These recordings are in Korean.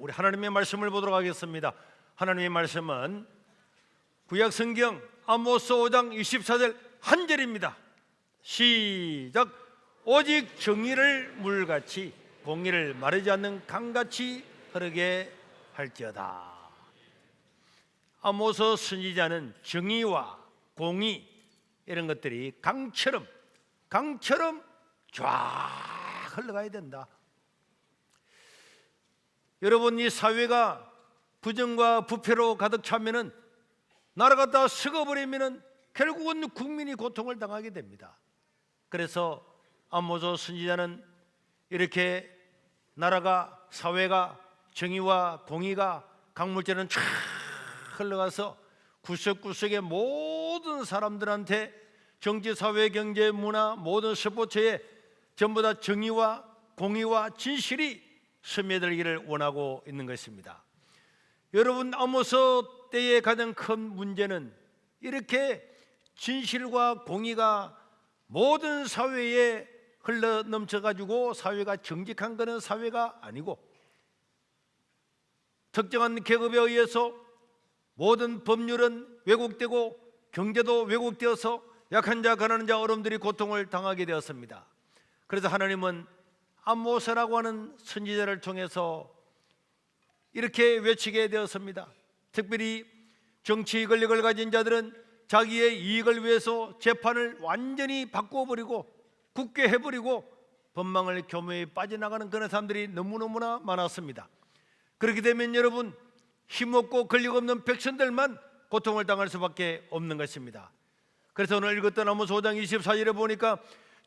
우리 하나님의 말씀을 보도록 하겠습니다. 하나님의 말씀은 구약 성경 아모스 5장 24절 한 절입니다. 시작. 오직 정의를 물같이 공의를 마르지 않는 강같이 흐르게 할지어다. 아모스 선지자는 정의와 공의 이런 것들이 강처럼 쫙 흘러가야 된다. 여러분, 이 사회가 부정과 부패로 가득 차면은 나라가 다 썩어버리면은 결국은 국민이 고통을 당하게 됩니다. 그래서 아모스 선지자는 이렇게 나라가, 사회가 정의와 공의가 강물처럼 쫙 흘러가서 구석구석의 모든 사람들한테 정치, 사회, 경제, 문화, 모든 스포츠에 전부 다 정의와 공의와 진실이 스며들기를 원하고 있는 것입니다. 여러분, 아모스 때의 가장 큰 문제는 이렇게 진실과 공의가 모든 사회에 흘러 넘쳐가지고 사회가 정직한 것은 사회가 아니고 특정한 계급에 의해서 모든 법률은 왜곡되고 경제도 왜곡되어서 약한 자, 가난한 자, 어려움들이 고통을 당하게 되었습니다. 그래서 하나님은 아모스라고 하는 선지자를 통해서 이렇게 외치게 되었습니다. 특별히 정치 권력을 가진 자들은 자기의 이익을 위해서 재판을 완전히 바꿔버리고 굳게 해버리고 법망을 교묘히 빠져나가는 그런 사람들이 너무너무나 많았습니다. 그렇게 되면 여러분, 힘없고 권력 없는 백성들만 고통을 당할 수밖에 없는 것입니다. 그래서 오늘 읽었던 아모스 5장 24절에 보니까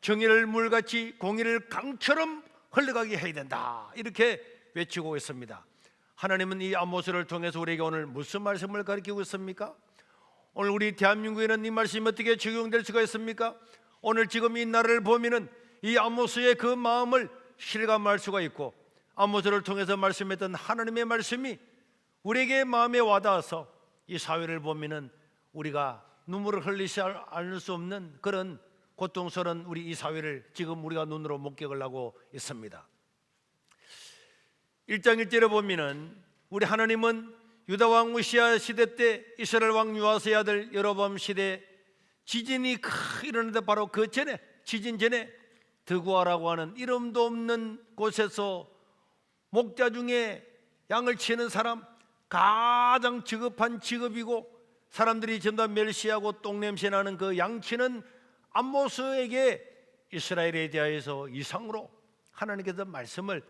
정의를 물같이 공의를 강처럼 흘러가게 해야 된다, 이렇게 외치고 있습니다. 하나님은 이 아모스를 통해서 우리에게 오늘 무슨 말씀을 가르치고 있습니까? 오늘 우리 대한민국에는 이 말씀이 어떻게 적용될 수가 있습니까? 오늘 지금 이 나라를 보면은 이 아모스의 그 마음을 실감할 수가 있고, 아모스를 통해서 말씀했던 하나님의 말씀이 우리에게 마음에 와닿아서 이 사회를 보면은 우리가 눈물을 흘리지 않을 수 없는 그런 고통스러운 우리 이 사회를 지금 우리가 눈으로 목격을 하고 있습니다. 1장 1절에 보면은 우리 하나님은 유다 왕 우시야 시대 때 이스라엘 왕 요아스의 아들 여로보암 시대 지진이 일어났는데 바로 그 전에, 지진 전에 드고아라고 하는 이름도 없는 곳에서 목자 중에 양을 치는 사람, 가장 지급한 직업이고 사람들이 전부 다 멸시하고 똥냄새 나는 그 양치는 아모스에게 이스라엘에 대하여서 이상으로 하나님께서 말씀을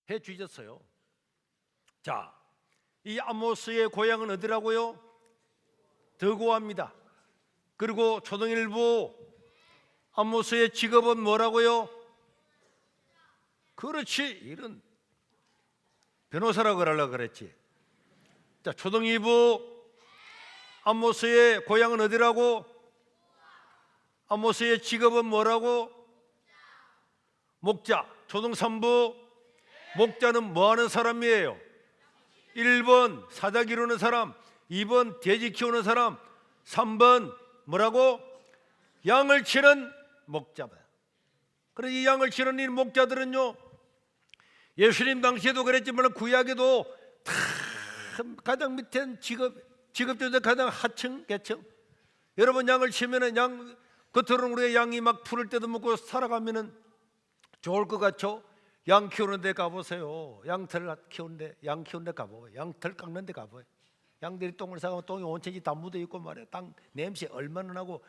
해 주셨어요. 자, 이 아모스의 고향은 어디라고요? 드고아입니다. 그리고 초등일부 아모스의 직업은 뭐라고요? 그렇지, 이런 변호사라고 하려고 그랬지. 자, 초등일부 아모스의 고향은 어디라고? 아모스의 직업은 뭐라고? 목자. 초등 3부 목자는 뭐하는 사람이에요? 1번 사자 기르는 사람, 2번 돼지 키우는 사람, 3번 뭐라고? 양을 치는 목자. 그래서 이 양을 치는 이 목자들은요, 예수님 당시에도 그랬지만 구약에도 다 가장 밑에 직업 중에서 가장 하층 계층. 여러분, 양을 치면은 양 겉으로는 우리가 양이 막 풀을 때도 먹고 살아가면은 좋을 것 같죠? 양 키우는 데 가보세요. 양털 키우는데, 양 키우는 데 가보세요. 양털 깎는 데 가보세요. 양들이 똥을 싸가면 똥이 온천지 다 묻어 있고 말이에요. 땅 냄새 얼마나 나고,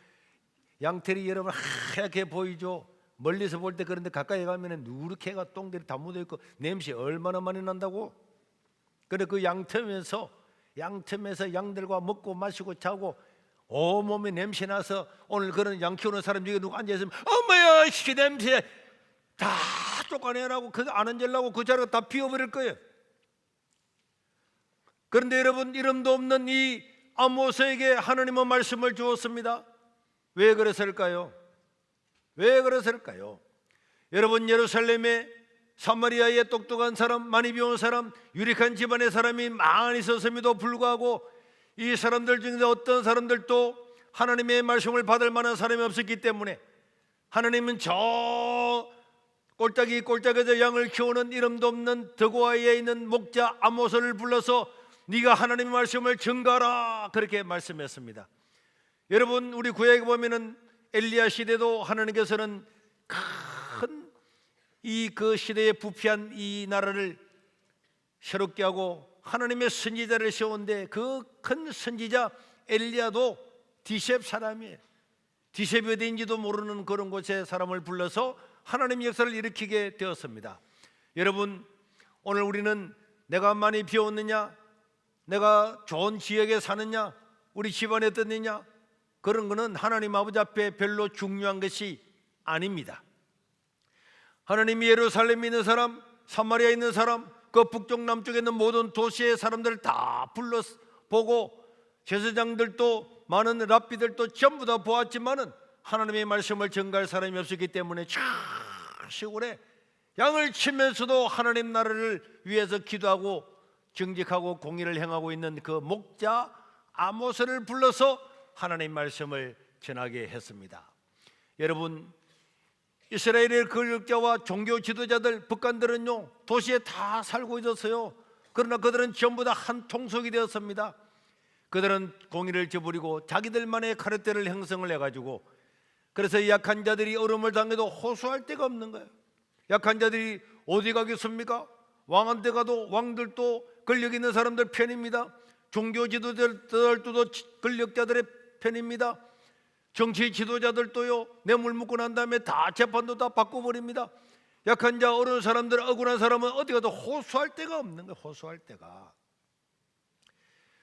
양털이 여러분 하얗게 보이죠? 멀리서 볼 때. 그런데 가까이 가면 누렇게 해가 똥들이 다 묻어 있고 냄새 얼마나 많이 난다고. 그래, 그 양틈에서 양들과 먹고 마시고 자고 온몸에 냄새 나서 오늘 그런 양 키우는 사람 중에 누구 앉아있으면 어머야 이 냄새 다 쫓아내라고, 그 안 앉으려고 그 자리가 다 비워버릴 거예요. 그런데 여러분, 이름도 없는 이 아모스에게 하나님은 말씀을 주었습니다. 왜 그랬을까요? 왜 그랬을까요? 여러분, 예루살렘에 사마리아의 똑똑한 사람, 많이 배운 사람, 유력한 집안의 사람이 많이 있었음에도 불구하고 이 사람들 중에서 어떤 사람들도 하나님의 말씀을 받을 만한 사람이 없었기 때문에 하나님은 저 꼴짝에서 양을 키우는 이름도 없는 드고아에 있는 목자 아모스를 불러서 네가 하나님의 말씀을 증거하라, 그렇게 말씀했습니다. 여러분, 우리 구약에 보면은 엘리야 시대도 하나님께서는 큰 그 시대에 부패한 이 나라를 새롭게 하고 하나님의 선지자를 세웠는데 그 큰 선지자 엘리야도 디셉 사람이에요. 디셉이 어디인지도 모르는 그런 곳에 사람을 불러서 하나님의 역사를 일으키게 되었습니다. 여러분, 오늘 우리는 내가 많이 배웠느냐, 내가 좋은 지역에 사느냐, 우리 집안에 떴느냐, 그런 거는 하나님 아버지 앞에 별로 중요한 것이 아닙니다. 하나님이 예루살렘에 있는 사람, 사마리아에 있는 사람, 그 북쪽 남쪽에 있는 모든 도시의 사람들을 다 불러보고 제사장들도 많은 랍비들도 전부 다 보았지만은 하나님의 말씀을 전가할 사람이 없었기 때문에 저 시골에 양을 치면서도 하나님 나라를 위해서 기도하고 정직하고 공의를 행하고 있는 그 목자 아모스를 불러서 하나님 말씀을 전하게 했습니다. 여러분, 이스라엘의 권력자와 종교 지도자들, 북한들은요 도시에 다 살고 있었어요. 그러나 그들은 전부 다 한 통속이 되었습니다. 그들은 공의를 저버리고 자기들만의 카르텔을 형성을 해가지고, 그래서 약한 자들이 어려움을 당해도 호소할 데가 없는 거예요. 약한 자들이 어디 가겠습니까? 왕한테 가도 왕들도 권력 있는 사람들 편입니다. 종교 지도자들도 권력자들의 편입니다. 정치 지도자들도요 뇌물 묻고 난 다음에 다 재판도 다 바꿔버립니다. 약한 자, 어려운 사람들, 억울한 사람은 어디 가도 호소할 데가 없는 거예요. 호소할 데가.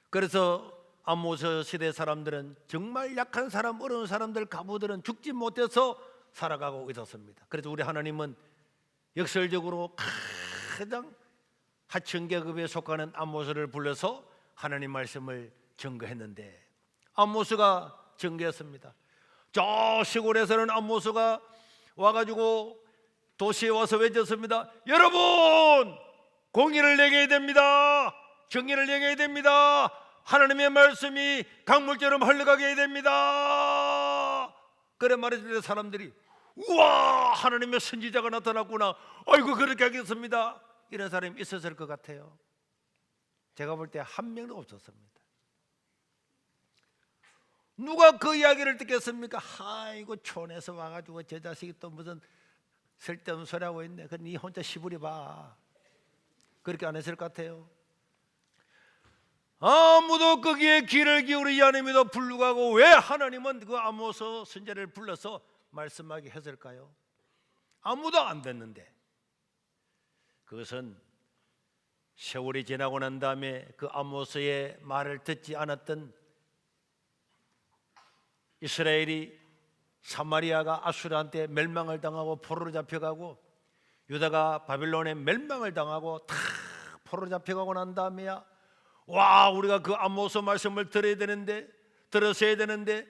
그래서 아모스 시대 사람들은 정말 약한 사람, 어려운 사람들, 가부들은 죽지 못해서 살아가고 있었습니다. 그래서 우리 하나님은 역설적으로 가장 하층 계급에 속하는 아모스를 불러서 하나님 말씀을 증거했는데, 아모스가 증거했습니다. 저 시골에서는 아모스가 와가지고 도시에 와서 외쳤습니다. 여러분, 공의를 행해야 됩니다. 정의를 행해야 됩니다. 하나님의 말씀이 강물처럼 흘러가게 해야 됩니다. 그래 말했을 때 사람들이 우와, 하나님의 선지자가 나타났구나, 아이고 그렇게 하겠습니다, 이런 사람이 있었을 것 같아요. 제가 볼 때 한 명도 없었습니다. 누가 그 이야기를 듣겠습니까? 아이고 촌에서 와가지고 저 자식이 또 무슨 쓸데없는 소리 하고 있네, 그럼 니 혼자 시부리 봐, 그렇게 안 했을 것 같아요. 아무도 거기에 귀를 기울이지 않음에도 불구하고 왜 하나님은 그 아모스 선지자를 불러서 말씀하게 했을까요? 아무도 안 됐는데, 그것은 세월이 지나고 난 다음에 그 아모스의 말을 듣지 않았던 이스라엘이, 사마리아가 아수르한테 멸망을 당하고 포로로 잡혀가고, 유다가 바빌론에 멸망을 당하고 다 포로로 잡혀가고 난 다음에야 와, 우리가 그 아모스 말씀을 들어야 되는데, 들었어야 되는데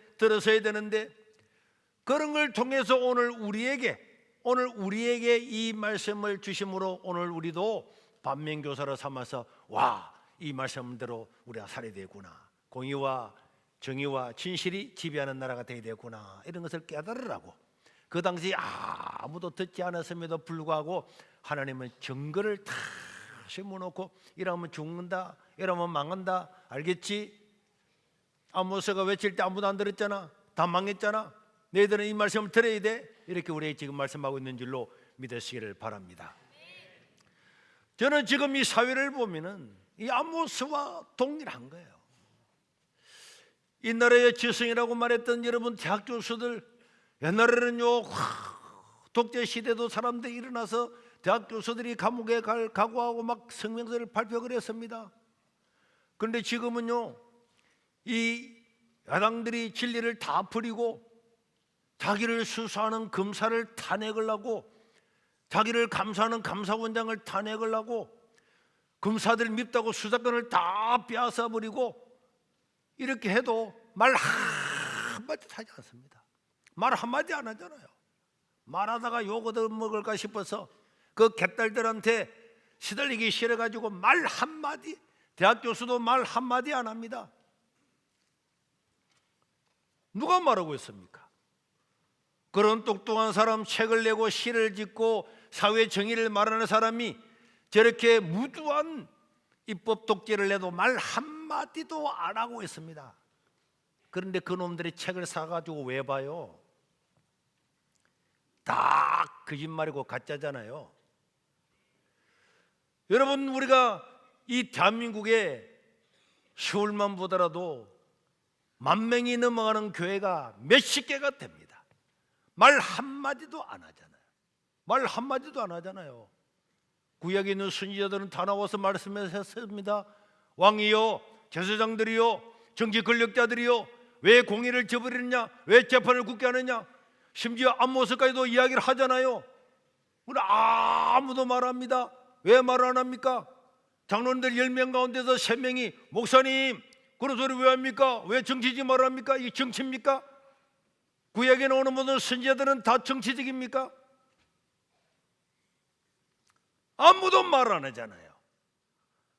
그런 걸 통해서 오늘 우리에게 이 말씀을 주심으로 오늘 우리도 반면교사로 삼아서 와, 이 말씀대로 우리가 살아야 되구나, 공의와 정의와 진실이 지배하는 나라가 되어야 되구나, 이런 것을 깨달으라고. 그 당시 아무도 듣지 않았음에도 불구하고 하나님은 증거를 다 심어놓고 이러면 죽는다, 이러면 망한다, 알겠지? 아모스가 외칠 때 아무도 안 들었잖아. 다 망했잖아. 너희들은 이 말씀을 들어야 돼. 이렇게 우리에게 지금 말씀하고 있는 줄로 믿으시기를 바랍니다. 저는 지금 이 사회를 보면은 이 아모스와 동일한 거예요. 이 나라의 지성이라고 말했던 여러분 대학 교수들, 옛날에는요 독재 시대도 사람들이 일어나서 대학 교수들이 감옥에 갈 각오하고 막 성명서를 발표를 했습니다. 그런데 지금은요 이 야당들이 진리를 다 버리고 자기를 수사하는 검사를 탄핵을 하고, 자기를 감사하는 감사원장을 탄핵을 하고, 검사들 밉다고 수사권을 다 빼앗아 버리고, 이렇게 해도 말 한마디 하지 않습니다. 말 한마디 안 하잖아요. 말하다가 욕 얻어먹을까 싶어서 그 개딸들한테 시달리기 싫어가지고 말 한마디, 대학 교수도 말 한마디 안 합니다. 누가 말하고 있습니까? 그런 똑똑한 사람, 책을 내고 시를 짓고 사회 정의를 말하는 사람이 저렇게 무두한 입법 독재를 내도 말 한마디도 안 하고 있습니다. 그런데 그놈들이 책을 사가지고 왜 봐요? 다 거짓말이고 가짜잖아요. 여러분, 우리가 이 대한민국에 서울만 보더라도 10,000명이 넘어가는 교회가 몇십 개가 됩니다. 말 한마디도 안 하잖아요. 말 한마디도 안 하잖아요. 구약에 있는 선지자들은 다 나와서 말씀하셨습니다. 왕이요, 제사장들이요, 정치 권력자들이요, 왜 공의를 저버리느냐, 왜 재판을 굳게 하느냐, 심지어 안모서까지도 이야기를 하잖아요. 우리 아무도 말합니다. 왜 말 안 합니까? 장로님들 10명 가운데서 3명이 목사님 그런 소리 왜 합니까? 왜 정치지 말합니까? 이게 정치입니까? 구약에 나오는 모든 선지자들은 다 정치적입니까? 아무도 말 안 하잖아요.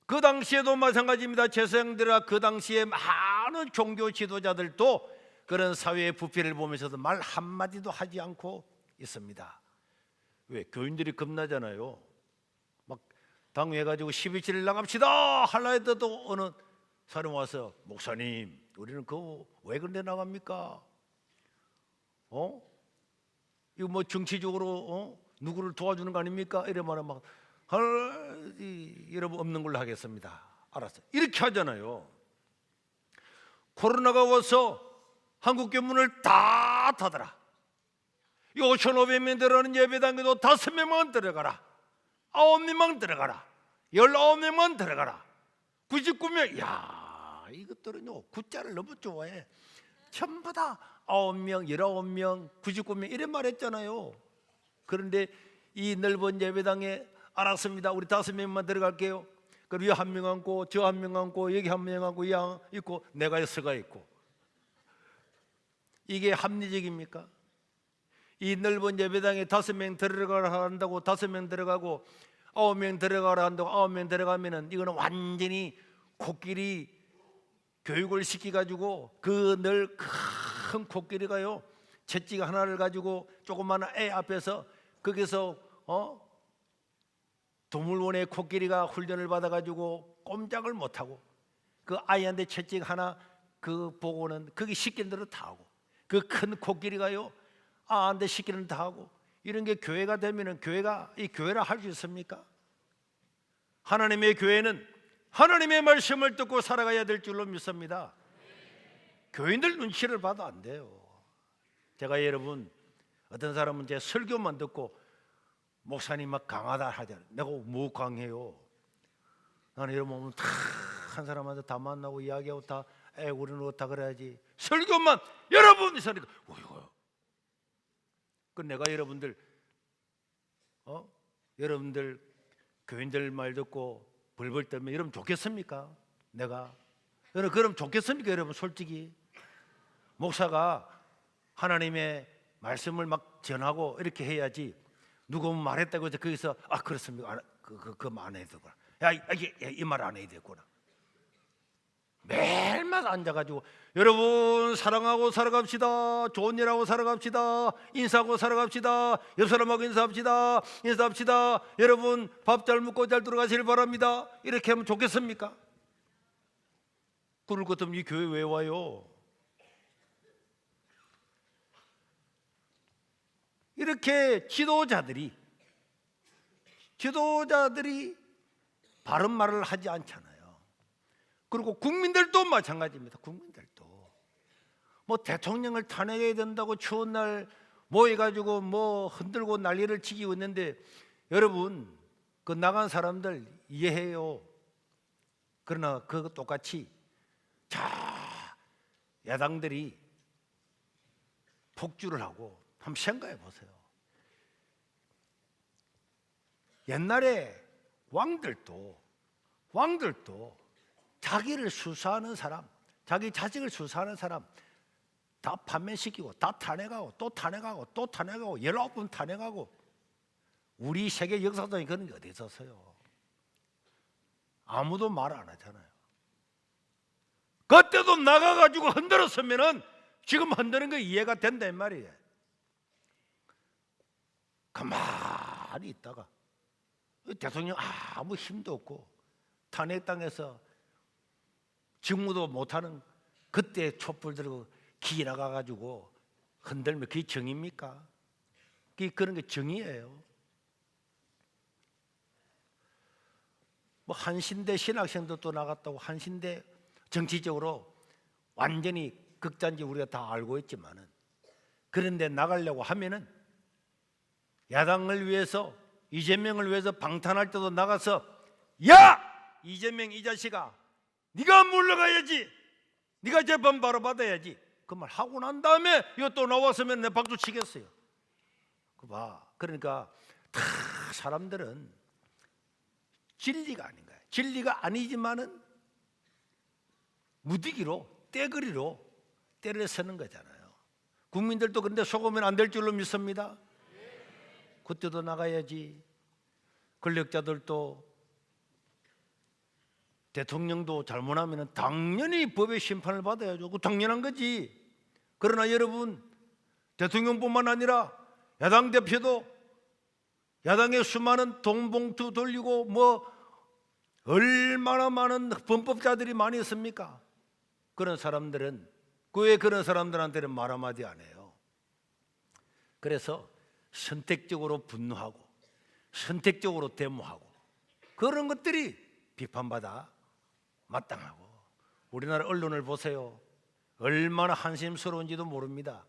그 당시에도 마찬가지입니다. 제사장들과 그 당시에 많은 종교 지도자들도 그런 사회의 부패를 보면서도 말 한마디도 하지 않고 있습니다. 왜? 교인들이 겁나잖아요. 막 당회해가지고 12.7일 나갑시다 하려 해도 어느 사람 와서 목사님 우리는 그거 왜 그런데 나갑니까? 이거 뭐 정치적으로 누구를 도와주는 거 아닙니까? 이래 말하면 막 여러분 없는 걸로 하겠습니다. 알았어요. 이렇게 하잖아요. 코로나가 와서 한국교 문을 다 닫아라. 5,500명 들어가는 예배당에도 5명만 들어가라. 9명만 들어가라. 19명만 들어가라. 99명. 야, 이것들은요 구자를 너무 좋아해. 전부 다 9명, 19명, 99명 이런 말 했잖아요. 그런데 이 넓은 예배당에 알았습니다. 우리 5명만 들어갈게요. 그리고 한 명 앉고 저 한 명 앉고 여기 한 명 앉고 이 양 있고 내가 서가 있고. 이게 합리적입니까? 이 넓은 예배당에 5명 들어가라 한다고 5명 들어가고 9명 들어가라 한다고 9명 들어가면은 이거는 완전히 코끼리 교육을 시켜가지고 그 늘 큰 코끼리가요 채찍 하나를 가지고 조그마한 애 앞에서 거기서 동물원의 코끼리가 훈련을 받아가지고 꼼짝을 못하고 그 아이한테 채찍 하나 그 보고는 그게 시키는 대로 다 하고 그 큰 코끼리가요 아한테 시키는 다 하고 이런 게 교회가 되면은 교회가 이 교회라 할 수 있습니까? 하나님의 교회는 하나님의 말씀을 듣고 살아가야 될 줄로 믿습니다. 교인들 눈치를 봐도 안 돼요. 제가 여러분 어떤 사람은 제 설교만 듣고 목사님 막 강하다 하잖아요. 내가 뭐 강해요? 나는 여러분 오면 다 한 사람한테 다 만나고 이야기하고 다 우리는 어떻다 그래야지. 설교만 여러분이 사니까 어이구. 그 내가 여러분들 여러분들 교인들 말 듣고 벌벌 떨면 여러분 좋겠습니까? 내가 여러분 그럼 좋겠습니까? 여러분 솔직히 목사가 하나님의 말씀을 막 전하고 이렇게 해야지. 누가 말했다고 해서 거기서 그렇습니까? 그 말 안 해도 되구나. 이 말 안 해도 되구나. 매일마다 앉아가지고 여러분 사랑하고 살아갑시다. 좋은 일하고 살아갑시다. 인사하고 살아갑시다. 옆 사람하고 인사합시다. 여러분 밥 잘 먹고 잘 들어가시길 바랍니다. 이렇게 하면 좋겠습니까? 그럴 것 같으면 이 교회 왜 와요? 이렇게 지도자들이 바른 말을 하지 않잖아요. 그리고 국민들도 마찬가지입니다. 국민들도 뭐 대통령을 탄핵해야 된다고 추운 날 모여가지고 뭐 흔들고 난리를 치고 있는데 여러분 그 나간 사람들 이해해요. 그러나 그거 똑같이 야당들이 폭주를 하고 한번 생각해 보세요. 옛날에 왕들도 자기를 수사하는 사람, 자기 자식을 수사하는 사람 다 판매시키고 다 탄핵하고 또 탄핵하고 또 탄핵하고 19번 탄핵하고 우리 세계 역사상에 그런 게 어디 있었어요? 아무도 말 안 하잖아요. 그때도 나가가지고 흔들었으면은 지금 흔드는 거 이해가 된단 말이에요. 가만히 있다가 대통령 아무 힘도 없고 탄핵당해서 직무도 못하는 그때 촛불 들고 기 나가가지고 흔들면 그게 정의입니까? 그런 게 정의예요. 뭐 한신대 신학생도 또 나갔다고, 한신대 정치적으로 완전히 극단지 우리가 다 알고 있지만은, 그런데 나가려고 하면은 야당을 위해서, 이재명을 위해서 방탄할 때도 나가서, 야! 이재명 이 자식아, 네가 물러가야지, 네가 재판 바로 받아야지, 그 말 하고 난 다음에 이거 또 나왔으면 내 박수 치겠어요. 그 봐. 그러니까 다 사람들은 진리가 아닌 거야. 진리가 아니지만은 무디기로, 떼거리로 때려 서는 거잖아요. 국민들도 그런데 속으면 안 될 줄로 믿습니다. 그때도 나가야지. 권력자들도, 대통령도 잘못하면 당연히 법의 심판을 받아야죠. 그 당연한 거지. 그러나 여러분, 대통령뿐만 아니라 야당 대표도 야당의 수많은 돈봉투 돌리고 뭐 얼마나 많은 범법자들이 많이 있습니까? 그런 사람들은, 왜 그런 사람들한테는 말 한마디 안 해요? 그래서 선택적으로 분노하고 선택적으로 데모하고 그런 것들이 비판받아 마땅하고, 우리나라 언론을 보세요. 얼마나 한심스러운지도 모릅니다.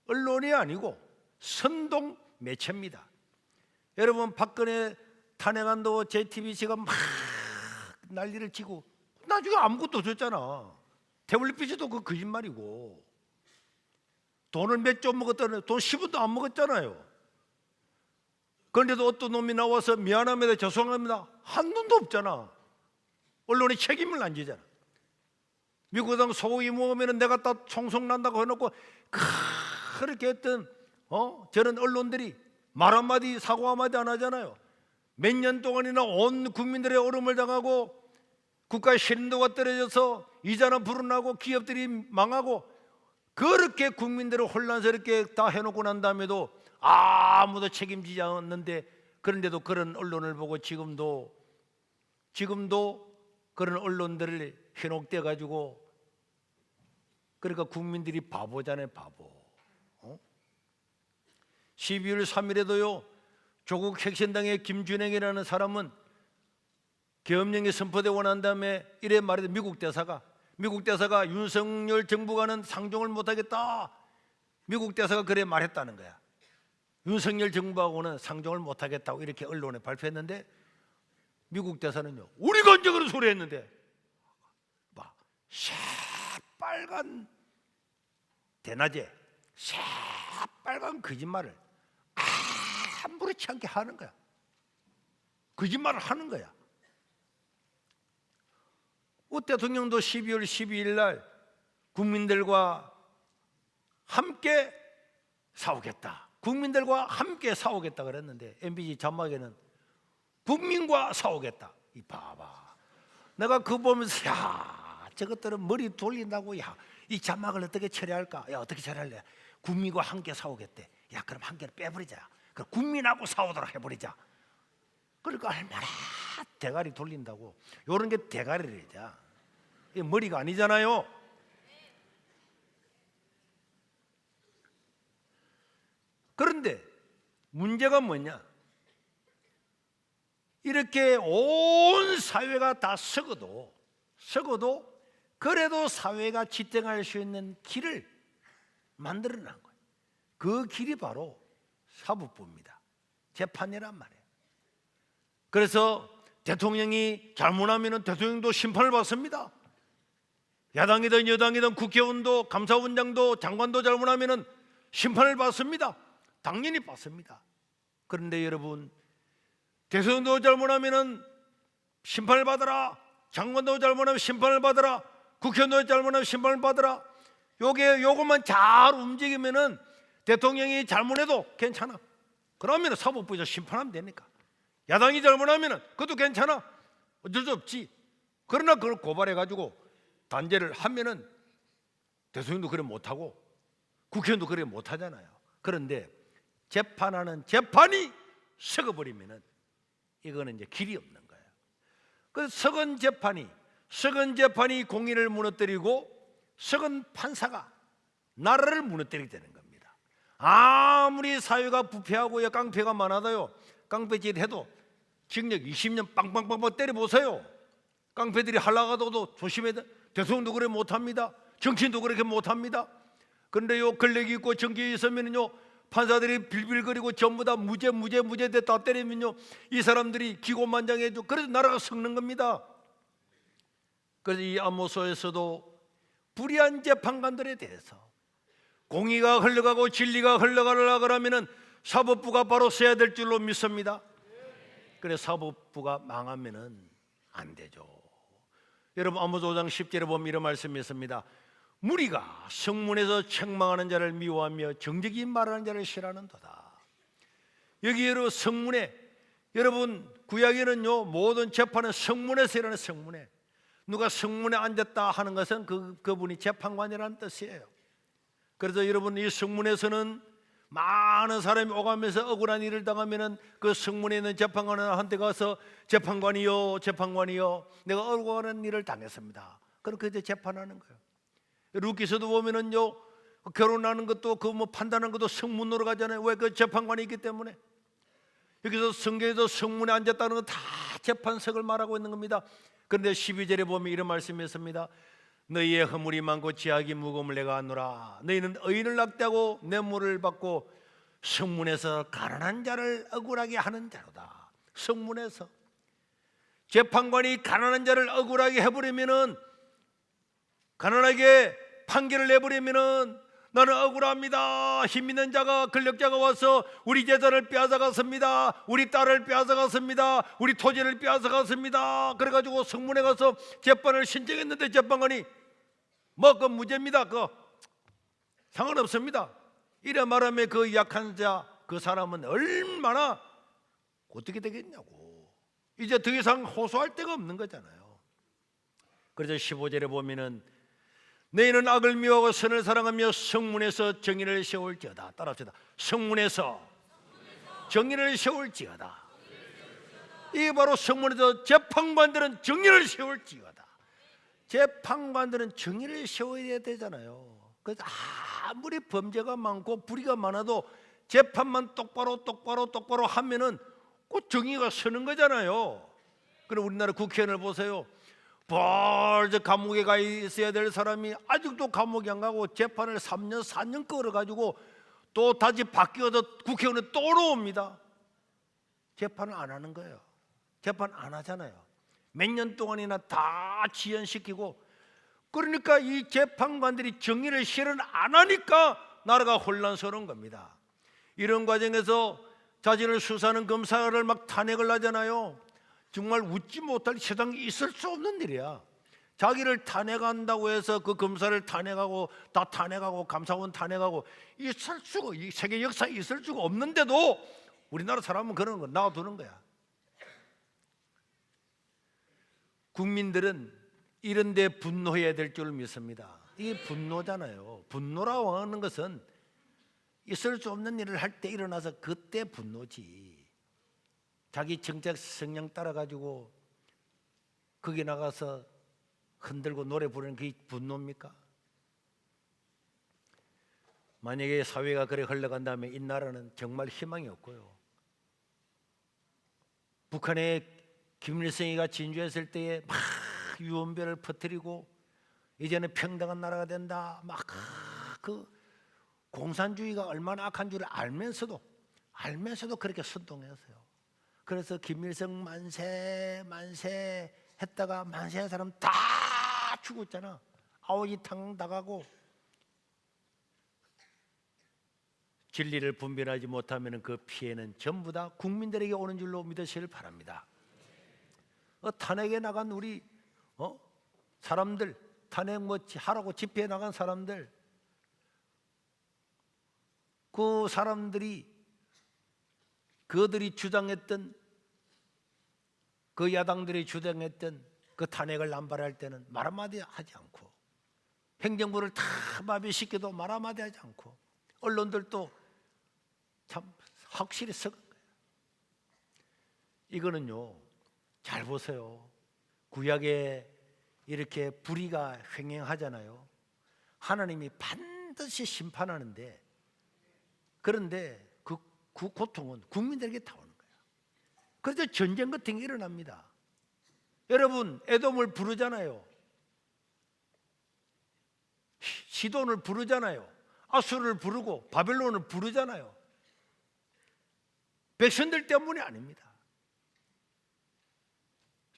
언론이 아니고 선동 매체입니다. 여러분, 박근혜 탄핵한다고 JTBC가 막 난리를 치고 나중에 아무것도 없었잖아. 태블릿PC도 그 거짓말이고, 돈을 몇 조 먹었다는, 돈 10원도 안 먹었잖아요. 그런데도 어떤 놈이 나와서 미안합니다, 죄송합니다, 한 돈도 없잖아. 언론이 책임을 안 지잖아. 미국당 소고기 먹으면 내가 다 총성 난다고 해놓고 그렇게 했던 저런 언론들이 말 한마디 사과 한마디 안 하잖아요. 몇 년 동안이나 온 국민들의 얼음을 당하고 국가의 신뢰도가 떨어져서 이자는 불어나고 기업들이 망하고 그렇게 국민들을 혼란스럽게 다 해놓고 난 다음에도 아무도 책임지지 않았는데, 그런데도 그런 언론을 보고 지금도 그런 언론들을 현혹돼 가지고, 그러니까 국민들이 바보잖아요, 바보. 12월 3일에도요 조국 혁신당의 김준행이라는 사람은 계엄령이 선포되고 난 다음에 이래 말해도 미국 대사가 윤석열 정부가는 상종을 못하겠다, 미국 대사가 그래 말했다는 거야. 윤석열 정부하고는 상종을 못하겠다고 이렇게 언론에 발표했는데, 미국 대사는요, 우리가 언제 그런 소리 했는데, 막 새빨간 대낮에 새빨간 거짓말을 아무렇지 않게 하는 거야. 거짓말을 하는 거야. 대통령도 12월 12일 날 국민들과 함께 싸우겠다, 국민들과 함께 싸우겠다 그랬는데, MBC 자막에는 국민과 싸우겠다. 이 봐봐. 내가 그거 보면서, 야, 저것들은 머리 돌린다고. 야, 이 자막을 어떻게 처리할까? 야, 어떻게 처리할래? 국민과 함께 싸우겠대. 야, 그럼 한 개를 빼버리자. 그럼 국민하고 싸우도록 해버리자. 그러니까 얼마나 대가리 돌린다고. 이런 게 대가리래자. 이게 머리가 아니잖아요. 그런데 문제가 뭐냐? 이렇게 온 사회가 다 썩어도 그래도 사회가 지탱할 수 있는 길을 만들어 놓은 거예요. 그 길이 바로 사법부입니다. 재판이란 말이에요. 그래서 대통령이 잘못하면 대통령도 심판을 받습니다. 야당이든 여당이든 국회의원도 감사원장도 장관도 잘못하면 심판을 받습니다. 당연히 받습니다. 그런데 여러분, 대통령도 잘못하면 심판을 받아라, 장관도 잘못하면 심판을 받아라, 국회의원도 잘못하면 심판을 받아라. 요것만 잘 움직이면은 대통령이 잘못해도 괜찮아. 그러면 사법부에서 심판하면 되니까. 야당이 잘못하면 그것도 괜찮아. 어쩔 수 없지. 그러나 그걸 고발해가지고 단죄를 하면은 대통령도 그래 못하고 국회의원도 그래 못하잖아요. 그런데 재판하는 재판이 썩어버리면은 이거는 이제 길이 없는 거예요. 그 썩은 재판이 공의를 무너뜨리고 썩은 판사가 나라를 무너뜨리게 되는 겁니다. 아무리 사회가 부패하고 깡패가 많아도요, 깡패짓 해도 징역 20년 빵빵빵빵 때려보세요. 깡패들이 하려가도 조심해야 돼. 대통령도 그래 못합니다. 정치인도 그렇게 못합니다. 그런데요, 권력이 있고 정치에 있으면요, 판사들이 빌빌거리고 전부 다 무죄 다 때리면요, 이 사람들이 기고만장해져. 그래서 나라가 썩는 겁니다. 그래서 이 아모스에서도 불의한 재판관들에 대해서 공의가 흘러가고 진리가 흘러가려고 하면은 사법부가 바로 써야 될 줄로 믿습니다. 그래서 사법부가 망하면은 안 되죠. 여러분, 아모스 5장 10절에 보면 이런 말씀이 있습니다. 무리가 성문에서 책망하는 자를 미워하며 정직히 말하는 자를 싫어하는도다. 여기 여러분, 성문에, 여러분 구약에는요, 모든 재판은 성문에서 일어나는, 성문에 누가 성문에 앉았다 하는 것은 그분이 재판관이라는 뜻이에요. 그래서 여러분, 이 성문에서는 많은 사람이 오가면서 억울한 일을 당하면은 그 성문에 있는 재판관한테 가서 재판관이요 내가 억울한 일을 당했습니다. 그럼 그때 재판하는 거예요. 루키서도 보면은요, 결혼하는 것도 그 뭐 판단하는 것도 성문으로 가잖아요. 왜? 그 재판관이 있기 때문에. 여기서 성경에서 성문에 앉았다는 건 다 재판석을 말하고 있는 겁니다. 그런데 12절에 보면 이런 말씀이 있습니다. 너희의 허물이 많고 지악이 무거움을 내가 안노라. 너희는 의인을 낙대하고 뇌물을 받고 성문에서 가난한 자를 억울하게 하는 자로다. 성문에서 재판관이 가난한 자를 억울하게 해버리면은, 가난하게 판결을 내버리면은 나는 억울합니다. 힘 있는 자가, 권력자가 와서 우리 재산을 빼앗아갔습니다. 우리 딸을 빼앗아갔습니다. 우리 토지를 빼앗아갔습니다. 그래가지고 성문에 가서 재판을 신청했는데 재판관이 그 무죄입니다. 상관없습니다. 이래 말하면 그 약한 자, 그 사람은 얼마나 어떻게 되겠냐고. 이제 더 이상 호소할 데가 없는 거잖아요. 그래서 15절에 보면은 너희는 악을 미워하고 선을 사랑하며 성문에서 정의를 세울지어다. 따라합시다. 성문에서 정의를 세울지어다. 이게 바로 성문에서 재판관들은 정의를 세울지어다. 재판관들은 정의를 세워야 되잖아요. 그래서 아무리 범죄가 많고 불의가 많아도 재판만 똑바로 하면은 꼭 정의가 서는 거잖아요. 그럼 우리나라 국회의원을 보세요. 벌써 감옥에 가 있어야 될 사람이 아직도 감옥에 안 가고 재판을 3년 4년 끌어가지고 또 다시 바뀌어서 국회의원에 또 나옵니다. 재판을 안 하는 거예요. 재판 안 하잖아요. 몇 년 동안이나 다 지연시키고. 그러니까 이 재판관들이 정의를 실현 안 하니까 나라가 혼란스러운 겁니다. 이런 과정에서 자신을 수사하는 검사를 막 탄핵을 하잖아요. 정말 웃지 못할, 세상에 있을 수 없는 일이야. 자기를 탄핵한다고 해서 그 검사를 탄핵하고 다 탄핵하고 감사원 탄핵하고 있을 수가, 이 세계 역사에 있을 수가 없는데도 우리나라 사람은 그런 거 놔두는 거야. 국민들은 이런 데 분노해야 될 줄 믿습니다. 이게 분노잖아요. 분노라고 하는 것은 있을 수 없는 일을 할 때 일어나서 그때 분노지. 자기 정책 성향 따라가지고 거기 나가서 흔들고 노래 부르는 그게 분노입니까? 만약에 사회가 그래 흘러간다면 이 나라는 정말 희망이 없고요. 북한에 김일성이가 진주했을 때에 막 유언별을 퍼뜨리고 이제는 평등한 나라가 된다, 막 그 공산주의가 얼마나 악한 줄을 알면서도 그렇게 선동했어요. 그래서 김일성 만세 했다가 만세한 사람 다 죽었잖아. 아오지탕 당하고. 진리를 분별하지 못하면 그 피해는 전부 다 국민들에게 오는 줄로 믿으시길 바랍니다. 탄핵에 나간 우리 사람들, 탄핵 하라고 집회에 나간 사람들, 그 사람들이 그들이 주장했던, 그 야당들이 주장했던 그 탄핵을 남발할 때는 말 한마디 하지 않고, 행정부를 다 마비시켜도 말 한마디 하지 않고, 언론들도 참 확실히 썩은 거예요. 이거는요, 잘 보세요. 구약에 이렇게 불의가 횡행하잖아요. 하나님이 반드시 심판하는데, 그런데 그 고통은 국민들에게 다 오는 거예요. 그래서 전쟁 같은 게 일어납니다. 여러분, 에돔을 부르잖아요. 시돈을 부르잖아요. 아수르를 부르고 바벨론을 부르잖아요. 백성들 때문이 아닙니다.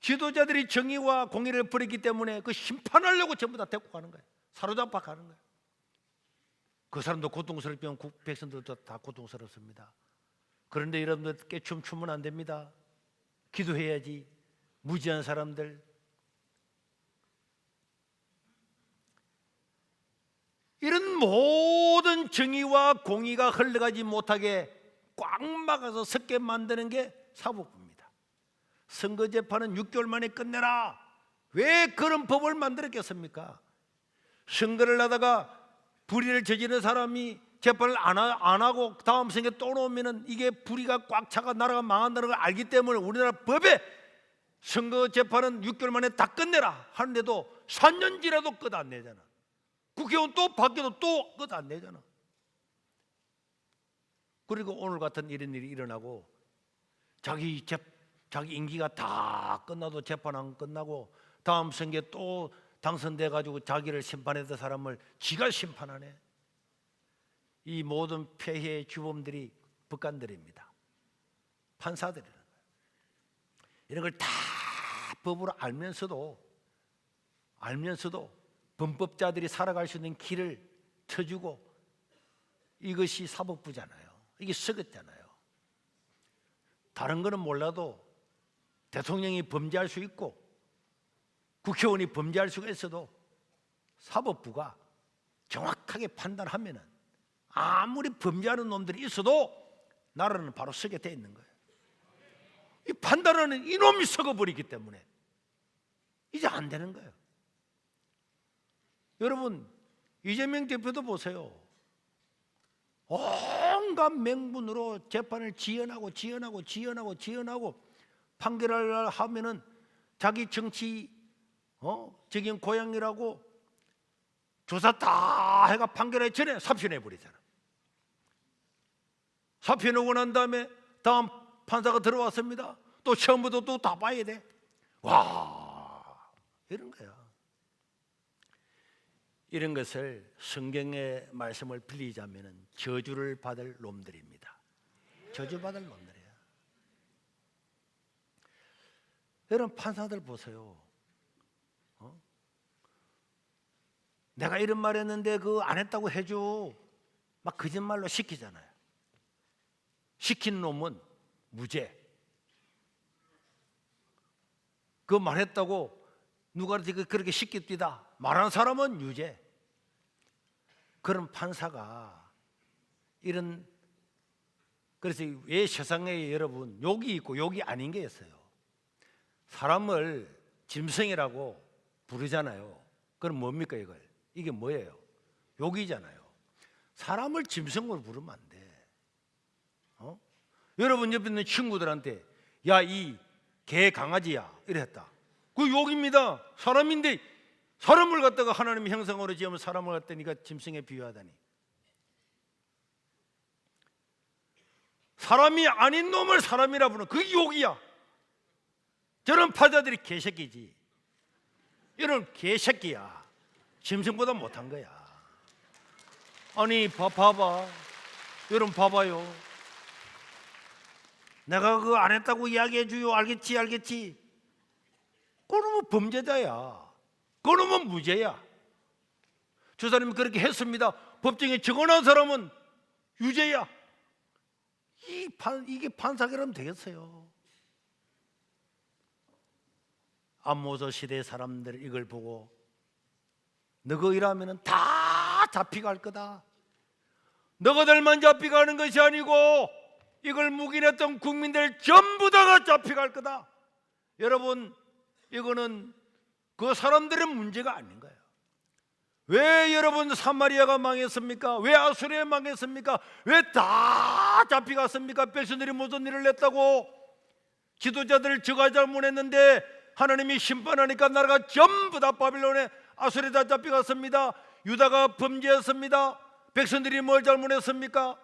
지도자들이 정의와 공의를 버렸기 때문에 그 심판하려고 전부 다 데리고 가는 거예요. 사로잡아 가는 거예요. 그 사람도 고통스럽지만 백성들도 다 고통스럽습니다. 그런데 여러분들 깨춤 추면 안 됩니다. 기도해야지. 무지한 사람들, 이런 모든 정의와 공의가 흘러가지 못하게 꽉 막아서 섞게 만드는 게 사법부입니다. 선거재판은 6개월 만에 끝내라. 왜 그런 법을 만들었겠습니까? 선거를 하다가 불의를 저지른 사람이 재판을 안 하고 다음 선거에 또 나오면 이게 불의가 꽉 차가 나라가 망한다는 걸 알기 때문에 우리나라 법에 선거재판은 6개월 만에 다 끝내라 하는데도 4년 지나도 끝 안 내잖아. 국회의원 또 바뀌어도 또 끝 안 내잖아. 그리고 오늘 같은 이런 일이 일어나고 자기 임기가 다 끝나도 재판 안 끝나고 다음 선거에 또 당선돼 가지고 자기를 심판했던 사람을 지가 심판하네. 이 모든 폐해의 주범들이 법관들입니다. 판사들이라는 거예요. 이런 걸 다 법으로 알면서도 범법자들이 살아갈 수 있는 길을 쳐주고, 이것이 사법부잖아요. 이게 썩었잖아요. 다른 거는 몰라도 대통령이 범죄할 수 있고 국회의원이 범죄할 수가 있어도 사법부가 정확하게 판단하면은 아무리 범죄하는 놈들이 있어도 나라는 바로 서게 돼 있는 거예요. 이 판단하는 이놈이 썩어버리기 때문에 이제 안 되는 거예요. 여러분, 이재명 대표도 보세요. 온갖 맹분으로 재판을 지연하고 판결을 하면은 자기 정치 적인 고향이라고 조사 다 해가 판결하기 전에 사표내 버리잖아. 사표내고 난 다음에 다음 판사가 들어왔습니다. 또 처음부터 또 다 봐야 돼. 와, 이런 거야. 이런 것을 성경의 말씀을 빌리자면 저주를 받을 놈들입니다. 저주받을 놈들이에요. 여러분, 판사들 보세요. 내가 이런 말 했는데 그거 안 했다고 해줘. 막 거짓말로 시키잖아요. 시킨 놈은 무죄. 그 말했다고 누가 그렇게 시켰디다 말하는 사람은 유죄. 그런 판사가 이런, 그래서 왜 세상에 여러분 욕이 있고 욕이 아닌 게 있어요. 사람을 짐승이라고 부르잖아요. 그럼 뭡니까 이걸? 이게 뭐예요? 욕이잖아요. 사람을 짐승으로 부르면 안 돼. 여러분 옆에 있는 친구들한테 야, 이 개 강아지야 이랬다. 그 욕입니다. 사람인데 사람을 갖다가 하나님의 형상으로 지으면 사람을 갖다가 네가 짐승에 비유하다니. 사람이 아닌 놈을 사람이라 부르는 그 욕이야. 저런 파자들이 개새끼지. 이런 개새끼야. 짐승보다 못한 거야. 아니 봐봐. 여러분 봐봐요. 내가 그거 안 했다고 이야기해 주요. 알겠지? 그놈은 범죄자야. 그놈은 무죄야. 저 사람이 그렇게 했습니다. 법정에 적어놓은 사람은 유죄야. 이게 판사라면 되겠어요. 아모스 시대 사람들 이걸 보고 너거 이러면은 다 잡혀갈 거다. 너희들만 잡혀가는 것이 아니고 이걸 묵인했던 국민들 전부 다가 잡혀갈 거다. 여러분, 이거는 그 사람들의 문제가 아닌 거예요. 왜 여러분 사마리아가 망했습니까? 왜 아수르에 망했습니까? 왜 다 잡혀갔습니까? 백성들이 무슨 일을 냈다고? 지도자들을 저가 잘못했는데 하나님이 심판하니까 나라가 전부 다 바빌론에 아수르에 다 잡혀갔습니다. 유다가 범죄했습니다. 백성들이 뭘 잘못했습니까?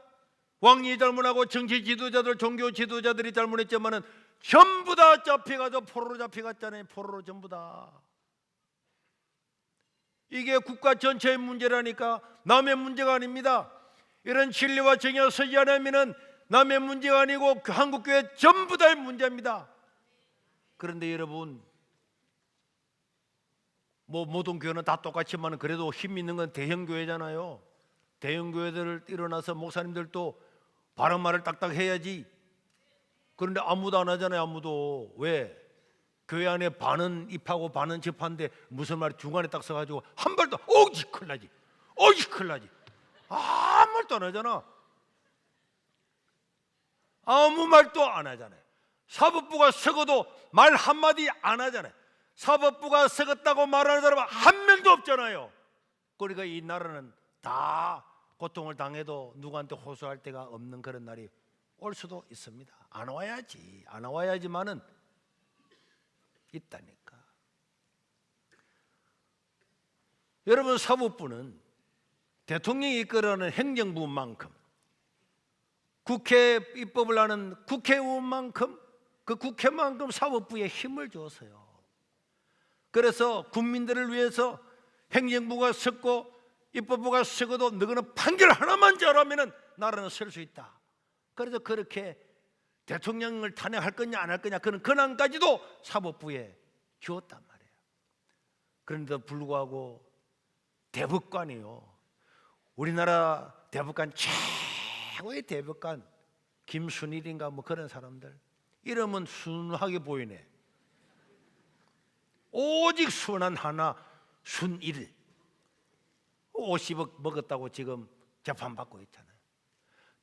왕이 잘못하고 정치 지도자들, 종교 지도자들이 잘못했지만은 전부 다 잡혀가서 포로로 잡혀갔잖아요. 포로로 전부 다. 이게 국가 전체의 문제라니까 남의 문제가 아닙니다. 이런 진리와 정의가 서지 않으면 남의 문제가 아니고 한국교회 전부 다의 문제입니다. 그런데 여러분, 모든 교회는 다 똑같지만 그래도 힘 있는 건 대형교회잖아요. 대형교회들 일어나서 목사님들도 바른 말을 딱딱 해야지. 그런데 아무도 안 하잖아요. 아무도. 왜? 교회 안에 반은 입하고 반은 접하는데 무슨 말이 중간에 딱 서가지고 한 발도 어이 큰일 나지, 어이 큰일 나지. 아무 말도 안 하잖아. 아무 말도 안 하잖아요. 사법부가 서고도 말 한마디 안 하잖아요. 사법부가 서갔다고 말하는 사람은 한 명도 없잖아요. 그러니까 이 나라는 다 고통을 당해도 누구한테 호소할 데가 없는 그런 날이 올 수도 있습니다. 안 와야지. 안 와야지만은 있다니까. 여러분, 사법부는 대통령이 이끌어가는 행정부만큼, 국회 입법을 하는 국회의원만큼, 그 국회만큼 사법부에 힘을 줬어요. 그래서 국민들을 위해서 행정부가 섰고 입법부가 서고도 너희는 판결 하나만 잘하면 나라는 설 수 있다. 그래서 그렇게 대통령을 탄핵할 거냐 안 할 거냐 그런 권한까지도 사법부에 주었단 말이에요. 그런데도 불구하고 대법관이요, 우리나라 대법관 최고의 대법관 김순일인가 뭐 그런 사람들 이름은 순하게 보이네. 오직 순한 하나 순일. 50억 먹었다고 지금 재판받고 있잖아요.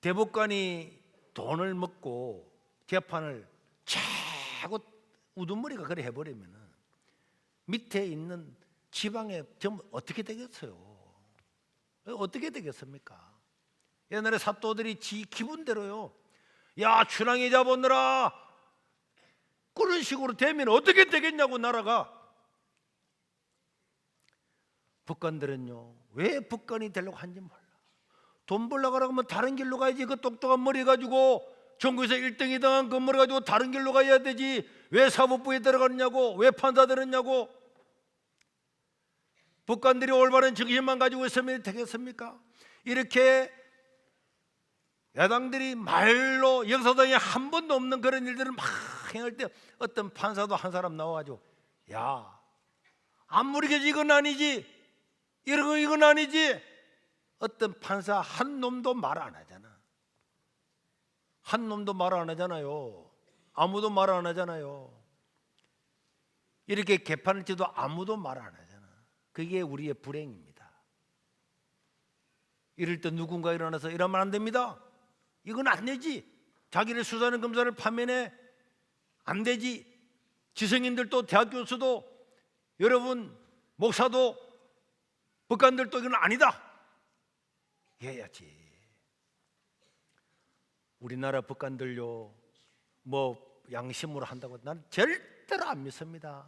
대법관이 돈을 먹고 재판을 최고 우두머리가 그래 해버리면 밑에 있는 지방에 전부 어떻게 되겠어요? 어떻게 되겠습니까? 옛날에 사또들이 지 기분대로요, 야 춘향이 잡았느라 그런 식으로 되면 어떻게 되겠냐고 나라가. 법관들은요, 왜 법관이 되려고 하는지 몰라. 돈 벌려고 하면 다른 길로 가야지. 그 똑똑한 머리 가지고 전국에서 1등이 당한 그 머리 가지고 다른 길로 가야 되지. 왜 사법부에 들어가느냐고, 왜 판사 되느냐고. 법관들이 올바른 정신만 가지고 있으면 되겠습니까? 이렇게 야당들이 말로 역사상에 한 번도 없는 그런 일들을 막 행할 때 어떤 판사도 한 사람 나와가지고, 야 아무리 그래도 이건 아니지, 이건 아니지. 어떤 판사 한 놈도 말 안 하잖아. 한 놈도 말 안 하잖아요. 아무도 말 안 하잖아요. 이렇게 개판을 쳐도 아무도 말 안 하잖아. 그게 우리의 불행입니다. 이럴 때 누군가 일어나서 이러면 안 됩니다, 이건 안 되지, 자기를 수사하는 검사를 파면해, 안 되지. 지성인들도 대학 교수도 여러분 목사도 법관들도 이건 아니다 해야지. 우리나라 법관들요 뭐 양심으로 한다고 난 절대로 안 믿습니다.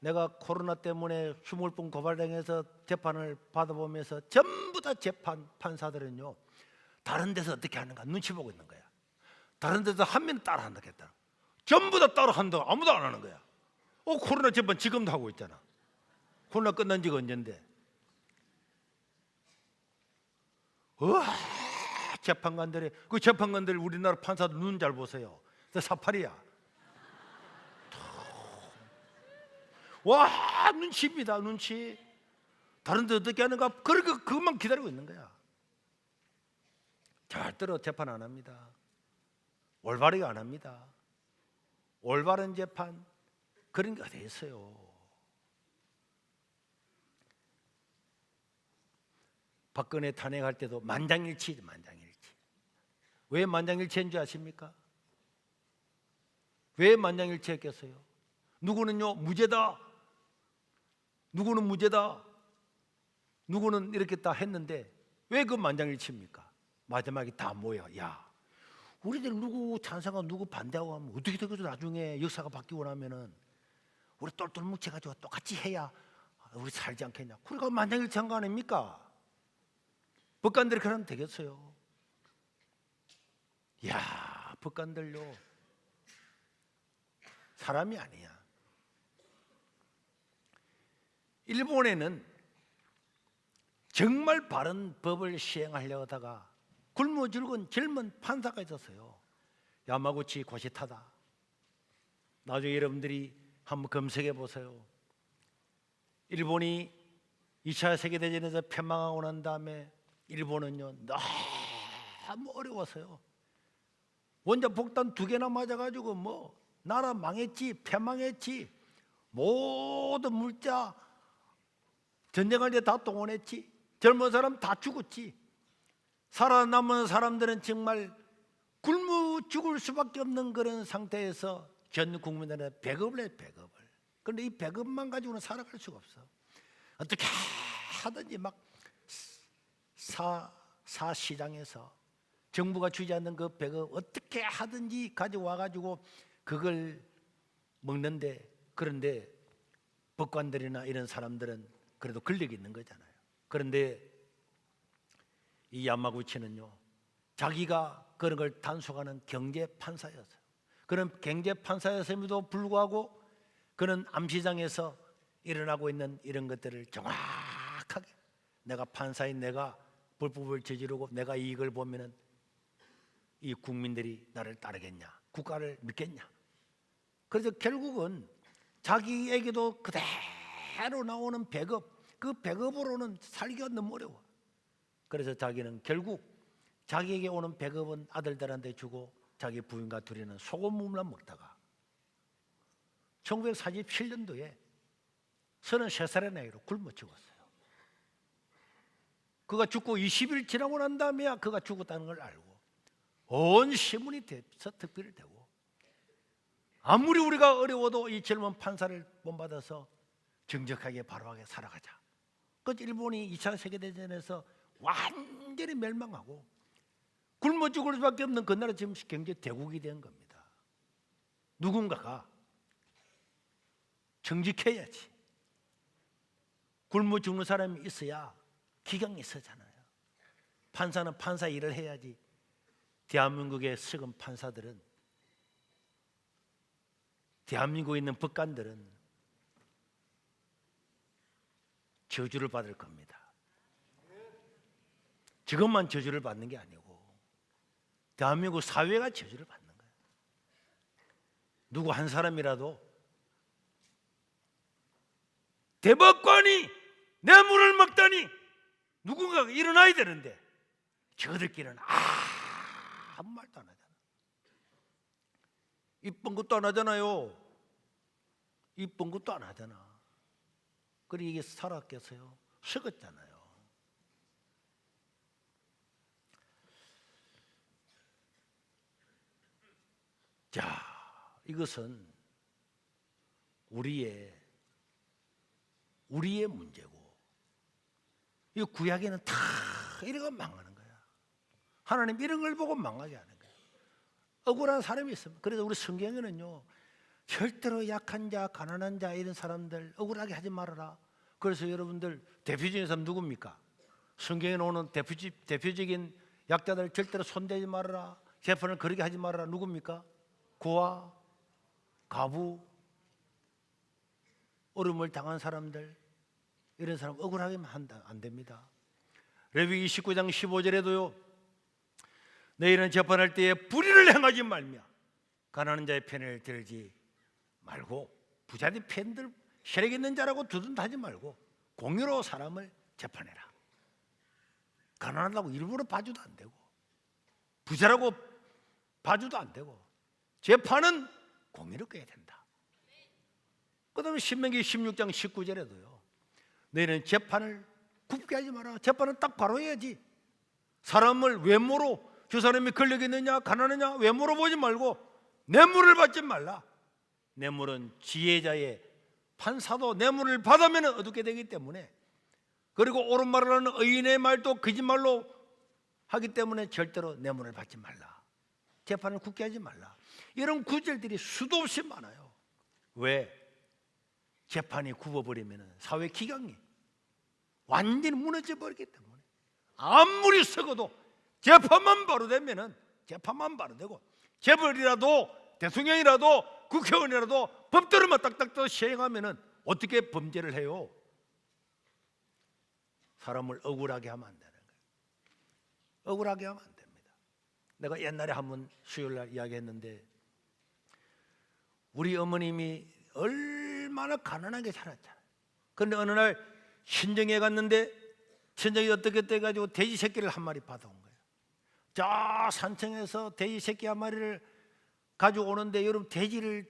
내가 코로나 때문에 20번 고발당해서 재판을 받아보면서 전부 다 재판 판사들은요 다른 데서 어떻게 하는가 눈치 보고 있는 거야. 다른 데서 하면 따라 한다겠다. 전부 다 따라 한다고 아무도 안 하는 거야. 코로나 재판 지금도 하고 있잖아. 코로나 끝난 지가 언젠데. 재판관들이, 그 재판관들 우리나라 판사들 눈 잘 보세요. 사파리야. 와, 눈치입니다, 눈치. 다른 데 어떻게 하는가 그렇게 그것만 기다리고 있는 거야. 절대로 재판 안 합니다. 올바르게 안 합니다. 올바른 재판 그런 게 어디 있어요. 박근혜 탄핵할 때도 만장일치. 왜 만장일치인 줄 아십니까? 왜 만장일치했겠어요? 누구는요 무죄다, 누구는 무죄다. 누구는 이렇게 다 했는데 왜 그 만장일치입니까? 마지막에 다 모여. 야, 우리들 누구 찬성하고 누구 반대하고 하면 어떻게 되겠어? 나중에 역사가 바뀌고 나면은 우리 똘똘 뭉쳐가지고 똑같이 해야 우리 살지 않겠냐? 우리가 만장일치한 거 아닙니까? 법관들이 그러면 되겠어요? 야, 법관들요 사람이 아니야. 일본에는 정말 바른 법을 시행하려고 하다가 굶어 죽은 젊은 판사가 있었어요. 야마구치 고시타다. 나중에 여러분들이 한번 검색해 보세요. 일본이 2차 세계대전에서 패망하고 난 다음에 일본은요 너무 어려웠어요. 원자 폭탄 2개나 맞아가지고 뭐 나라 망했지, 패망했지, 모든 물자 전쟁할 때 다 동원했지, 젊은 사람 다 죽었지. 살아남은 사람들은 정말 굶어 죽을 수밖에 없는 그런 상태에서 전 국민들은 배급을 해, 배급을. 그런데 이 배급만 가지고는 살아갈 수가 없어. 어떻게 하든지 막 사시장에서 정부가 주지 않는 그 배급 어떻게 하든지 가져와 가지고 그걸 먹는데, 그런데 법관들이나 이런 사람들은 그래도 권력이 있는 거잖아요. 그런데 이 야마구치는요 자기가 그런 걸 단속하는 경제 판사였어요. 그런 경제 판사였음에도 불구하고 그는 암시장에서 일어나고 있는 이런 것들을 정확하게, 내가 판사인 내가 불법을 저지르고 내가 이익을 보면은 이 국민들이 나를 따르겠냐, 국가를 믿겠냐. 그래서 결국은 자기에게도 그대로 나오는 배급, 그 배급으로는 살기가 너무 어려워. 그래서 자기는 결국 자기에게 오는 배급은 아들들한테 주고 자기 부인과 둘이는 소금물만 먹다가 1947년도에 33살의 나이로 굶어 죽었어요. 그가 죽고 20일 지나고 난 다음에야 그가 죽었다는 걸 알고 온 신문이 특비를 대고, 아무리 우리가 어려워도 이 젊은 판사를 본받아서 정직하게 바로하게 살아가자. 그 일본이 2차 세계대전에서 완전히 멸망하고 굶어 죽을 수밖에 없는 그 나라 지금 경제 대국이 된 겁니다. 누군가가 정직해야지. 굶어 죽는 사람이 있어야 기강이 있어잖아요. 판사는 판사 일을 해야지. 대한민국의 썩은 판사들은, 대한민국에 있는 법관들은 저주를 받을 겁니다. 저것만 저주를 받는 게 아니고 대한민국 사회가 저주를 받는 거예요. 누구 한 사람이라도 대법관이 뇌물을 먹다니 누군가가 일어나야 되는데 저들끼리는 아무 말도 안 하잖아. 이쁜 것도 안 하잖아요. 이쁜 것도 안 하잖아. 그리고 이게 살았겠어요? 썩었잖아요. 자, 이것은 우리의 문제고, 이 구약에는 다 이런 거 망하는 거야. 하나님 이런 걸 보고 망하게 하는 거야. 억울한 사람이 있으면. 그래서 우리 성경에는요 절대로 약한 자, 가난한 자 이런 사람들 억울하게 하지 말아라. 그래서 여러분들 대표적인 사람 누굽니까? 성경에 나오는 대표적인 약자들 절대로 손대지 말아라, 재판을 거르게 하지 말아라. 누굽니까? 고아, 가부, 어려움을 당한 사람들, 이런 사람 억울하게 하면 안 됩니다. 레위기 19장 15절에도요 너희는 재판할 때에 불의를 행하지 말며 가난한 자의 편을 들지 말고 부자의 편들 세력 있는 자라고 두둔하지 말고 공의로 사람을 재판해라. 가난하다고 일부러 봐줘도 안 되고 부자라고 봐줘도 안 되고 재판은 공의롭게 해야 된다. 그 다음에 신명기 16장 19절에도요 너희는 재판을 굽게 하지 마라. 재판은 딱 바로 해야지. 사람을 외모로 저 사람이 권력 있느냐 가난하냐 외모로 보지 말고 뇌물을 받지 말라. 뇌물은 지혜자의, 판사도 뇌물을 받으면 어둡게 되기 때문에 그리고 옳은 말을 하는 의인의 말도 거짓말로 하기 때문에 절대로 뇌물을 받지 말라. 재판을 굳게 하지 말라. 이런 구절들이 수도 없이 많아요. 왜? 재판이 굽어버리면 사회 기강이 완전히 무너져 버리기 때문에 아무리 썩어도 재판만 바로 되면은 재판만 바로 되고 재벌이라도 대통령이라도 국회의원이라도 법대로만 딱딱딱 시행하면은 어떻게 범죄를 해요? 사람을 억울하게 하면 안 되는 거예요. 억울하게 하면 안 됩니다. 내가 옛날에 한번 수요일날 이야기했는데 우리 어머님이 얼마나 가난하게 살았잖아요. 그런데 어느 날 친정에 갔는데 친정이 어떻게 돼가지고 돼지 새끼를 한 마리 받아온 거예요. 저 산청에서 돼지 새끼 한 마리를 가지고 오는데 여러분 돼지를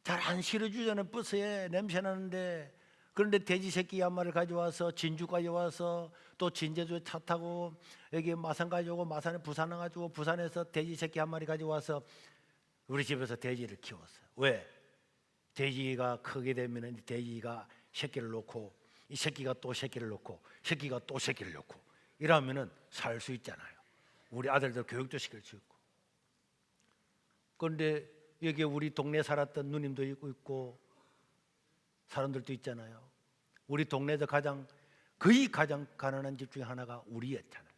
잘 안 실어주잖아요. 버스에 냄새 나는데. 그런데 돼지 새끼 한 마리를 가져와서 진주까지 와서 또 진제주에 차 타고 여기 마산 가지고 마산에 부산 와가지고 부산에서 돼지 새끼 한 마리 가져와서 우리 집에서 돼지를 키웠어요. 왜? 돼지가 크게 되면 돼지가 새끼를 놓고 이 새끼가 또 새끼를 놓고 새끼가 또 새끼를 놓고 이러면은 살 수 있잖아요. 우리 아들들 교육도 시킬 수 있고. 그런데 여기 우리 동네 살았던 누님도 있고 사람들도 있잖아요. 우리 동네에서 거의 가장 가난한 집 중에 하나가 우리였잖아요.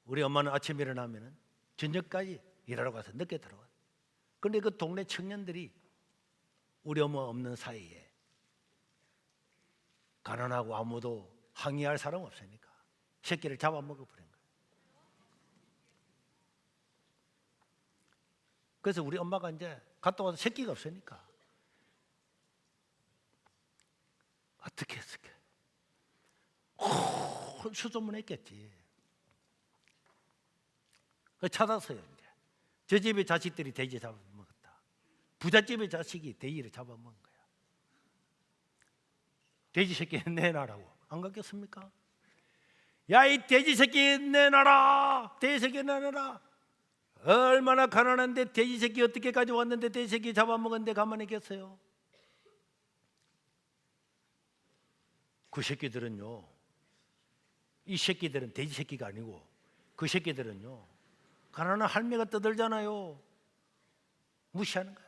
우리 엄마는 아침에 일어나면은 저녁까지 일하러 가서 늦게 들어와요. 그런데 그 동네 청년들이 우리 엄마 없는 사이에 가난하고 아무도 항의할 사람 없으니까 새끼를 잡아먹어 버린 거예요. 그래서 우리 엄마가 이제 갔다 와서 새끼가 없으니까 어떻게 했을까? 수소문했겠지. 그 찾았어요. 이제 저 집의 자식들이 돼지 잡아먹었다. 부잣집의 자식이 돼지를 잡아먹은 거야. 돼지 새끼 내놔라고. 안 갔겠습니까? 야, 이 돼지 새끼 내놔라. 돼지 새끼 내놔라. 얼마나 가난한데 돼지 새끼 어떻게 가져왔는데 돼지 새끼 잡아먹었는데 가만히 있겠어요? 그 새끼들은요, 이 새끼들은 돼지 새끼가 아니고 그 새끼들은요 가난한 할매가 떠들잖아요. 무시하는 거야.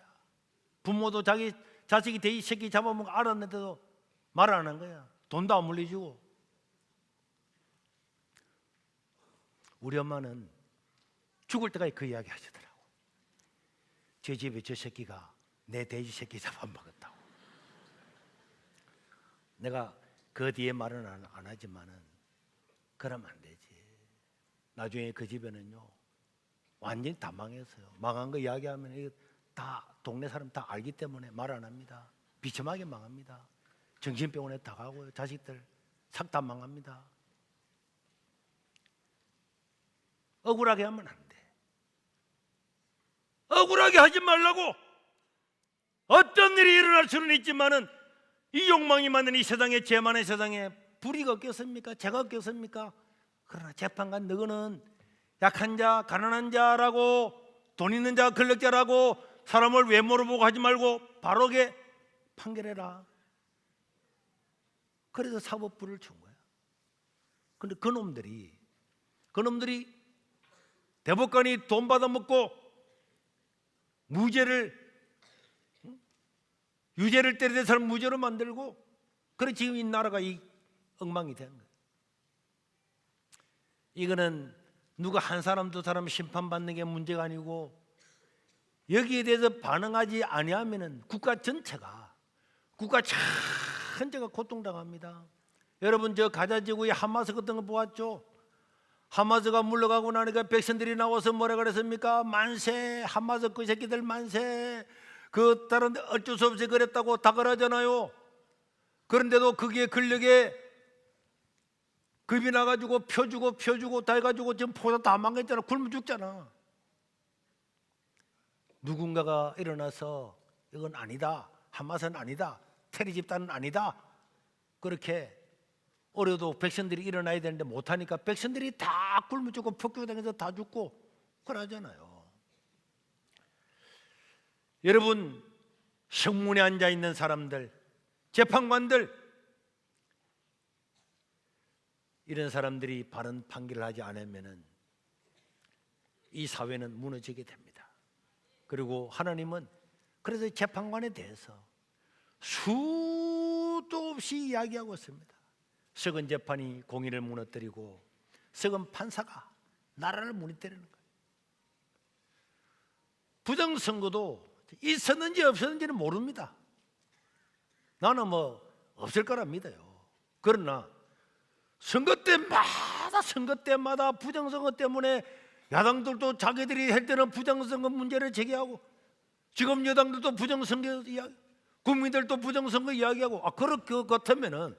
부모도 자기 자식이 돼지 새끼 잡아먹은 거 알았는데도 말 안 한 거야. 돈도 안 물려주고. 우리 엄마는 죽을 때까지 그 이야기 하시더라고. 제 집에 저 새끼가 내 돼지 새끼 잡아먹었다고. 내가 그 뒤에 말은 안 하지만은 그러면 안 되지. 나중에 그 집에는요 완전히 다 망했어요. 망한 거 이야기하면 이거 다 동네 사람 다 알기 때문에 말 안 합니다. 비참하게 망합니다. 정신병원에 다 가고요. 자식들 싹 다 망합니다. 억울하게 하면 안 돼. 억울하게 하지 말라고. 어떤 일이 일어날 수는 있지만은 이 욕망이 많은 이 세상에, 죄 많은 세상에 불의가 없겠습니까? 죄가 없겠습니까? 그러나 재판관 너는 약한 자, 가난한 자라고, 돈 있는 자, 권력자라고 사람을 외모로 보고 하지 말고 바르게 판결해라. 그래서 사법부를 준 거야. 그런데 그놈들이 대법관이 돈 받아먹고 유죄를 때리는 사람 무죄로 만들고, 그래 지금 이 나라가 이 엉망이 된 거예요. 이거는 누가 한 사람 두 사람 심판받는 게 문제가 아니고 여기에 대해서 반응하지 아니하면은 국가 전체가 고통당합니다. 여러분 저 가자지구의 하마스 같은 거 보았죠? 하마스가 물러가고 나니까 백성들이 나와서 뭐라 그랬습니까? 만세, 하마스 그 새끼들 만세. 그 다른 어쩔 수 없이 그랬다고 다 그러잖아요. 그런데도 그게 권력에 급이 나가지고 펴주고 다 해가지고 지금 포사 다 망했잖아. 굶어 죽잖아. 누군가가 일어나서 이건 아니다, 하마스는 아니다, 테리 집단은 아니다, 그렇게 어려도 백성들이 일어나야 되는데 못하니까 백성들이 다 굶어 죽고 폭격당해서 다 죽고 그러잖아요. 여러분, 성문에 앉아 있는 사람들, 재판관들, 이런 사람들이 바른 판결을 하지 않으면은 이 사회는 무너지게 됩니다. 그리고 하나님은 그래서 재판관에 대해서 수도 없이 이야기하고 있습니다. 썩은 재판이 공의를 무너뜨리고 썩은 판사가 나라를 무너뜨리는 거예요. 부정선거도 있었는지 없었는지는 모릅니다. 나는 뭐 없을 거라 믿어요. 그러나 선거 때마다 부정선거 때문에 야당들도 자기들이 할 때는 부정선거 문제를 제기하고 지금 여당들도 부정선거 이야기, 국민들도 부정선거 이야기하고 그럴 것 같으면은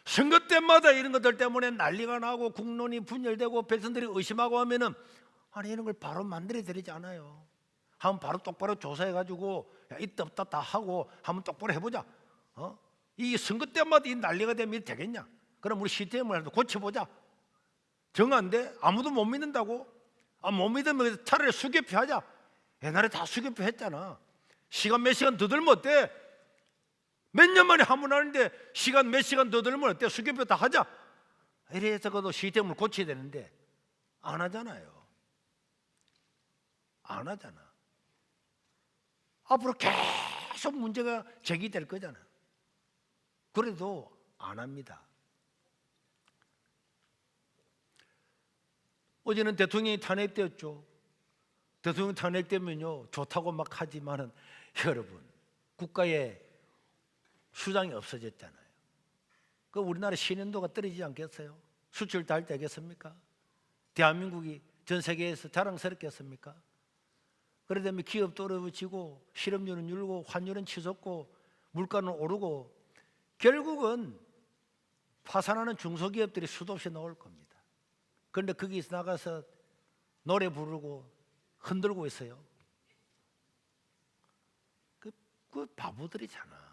선거 때마다 이런 것들 때문에 난리가 나고 국론이 분열되고 백성들이 의심하고 하면은 아니 이런 걸 바로 만들어 드리지 않아요. 한번 바로 똑바로 조사해가지고 있다 없다 다 하고 한번 똑바로 해보자. 이 선거 때마다 이 난리가 되면 되겠냐? 그럼 우리 시스템을 고쳐보자. 정 안 돼? 아무도 못 믿는다고? 못 믿으면 차라리 수개표 하자. 옛날에 다 수개표 했잖아. 시간 몇 시간 더 들면 어때? 몇 년 만에 한 번 하는데 시간 몇 시간 더 들면 어때? 수개표 다 하자. 이래서 그래도 시스템을 고쳐야 되는데 안 하잖아요. 안 하잖아. 앞으로 계속 문제가 제기될 거잖아. 그래도 안 합니다. 어제는 대통령이 탄핵되었죠. 대통령 탄핵되면요 좋다고 막 하지만은 여러분 국가의 수장이 없어졌잖아요. 그 우리나라 신인도가 떨어지지 않겠어요? 수출 잘 되겠습니까? 대한민국이 전 세계에서 자랑스럽겠습니까? 그러다면 기업도 어려워지고 실업률은 늘고 환율은 치솟고 물가는 오르고 결국은 파산하는 중소기업들이 수도 없이 나올 겁니다. 그런데 거기서 나가서 노래 부르고 흔들고 있어요. 그 바보들이잖아.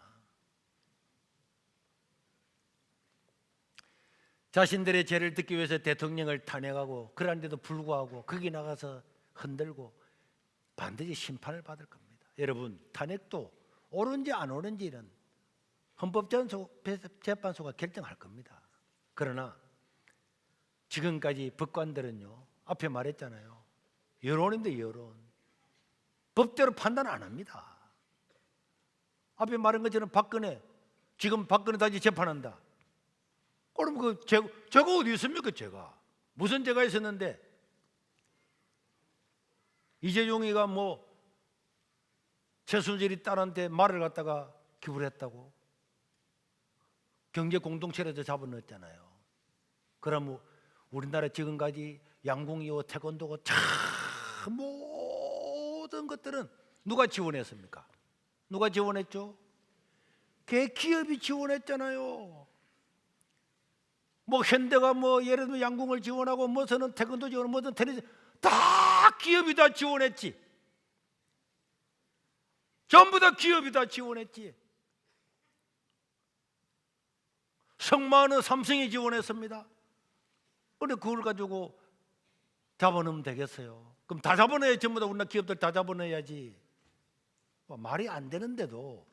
자신들의 죄를 듣기 위해서 대통령을 탄핵하고 그런데도 불구하고 거기 나가서 흔들고 반드시 심판을 받을 겁니다. 여러분 탄핵도 옳은지 안 옳은지는 헌법재판소가 결정할 겁니다. 그러나 지금까지 법관들은요 앞에 말했잖아요. 여론인데 여론 법대로 판단 안 합니다. 앞에 말한 것처럼 박근혜 지금 박근혜 다시 재판한다. 그럼 그 죄가 어디 있습니까? 죄가 무슨 죄가 있었는데 이재용이가 뭐 최순실이 딸한테 말을 갖다가 기부를 했다고 경제 공동체에서 잡아넣었잖아요. 그럼 우리나라 지금까지 양궁이요 태권도고 참 모든 것들은 누가 지원했습니까? 누가 지원했죠? 기업이 지원했잖아요. 뭐 현대가 뭐 예를 들면 양궁을 지원하고 뭐서는 태권도 지원하고 뭐든 테니스 다 기업이 다 지원했지. 전부 다 기업이 다 지원했지. 성마는 삼성이 지원했습니다. 근데 그걸 가지고 잡아넣으면 되겠어요? 그럼 다 잡아넣어야 전부 다 우리나라 기업들 다 잡아넣어야지. 말이 안 되는데도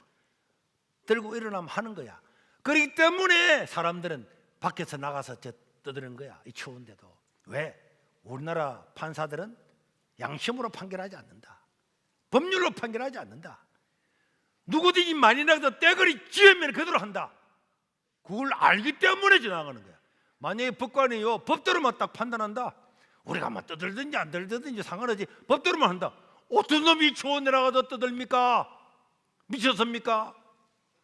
들고 일어나면 하는 거야. 그렇기 때문에 사람들은 밖에서 나가서 떠드는 거야. 이 추운데도. 왜? 우리나라 판사들은 양심으로 판결하지 않는다. 법률로 판결하지 않는다. 누구든지 만이라도 떼거리 지으면 그대로 한다. 그걸 알기 때문에 지나가는 거야. 만약에 법관이요 법대로만 딱 판단한다. 우리가 막 떠들든지 안 떠들든지 상관없이 법대로만 한다. 어떤 놈이 추운 데 나가서 떠들입니까? 미쳤습니까?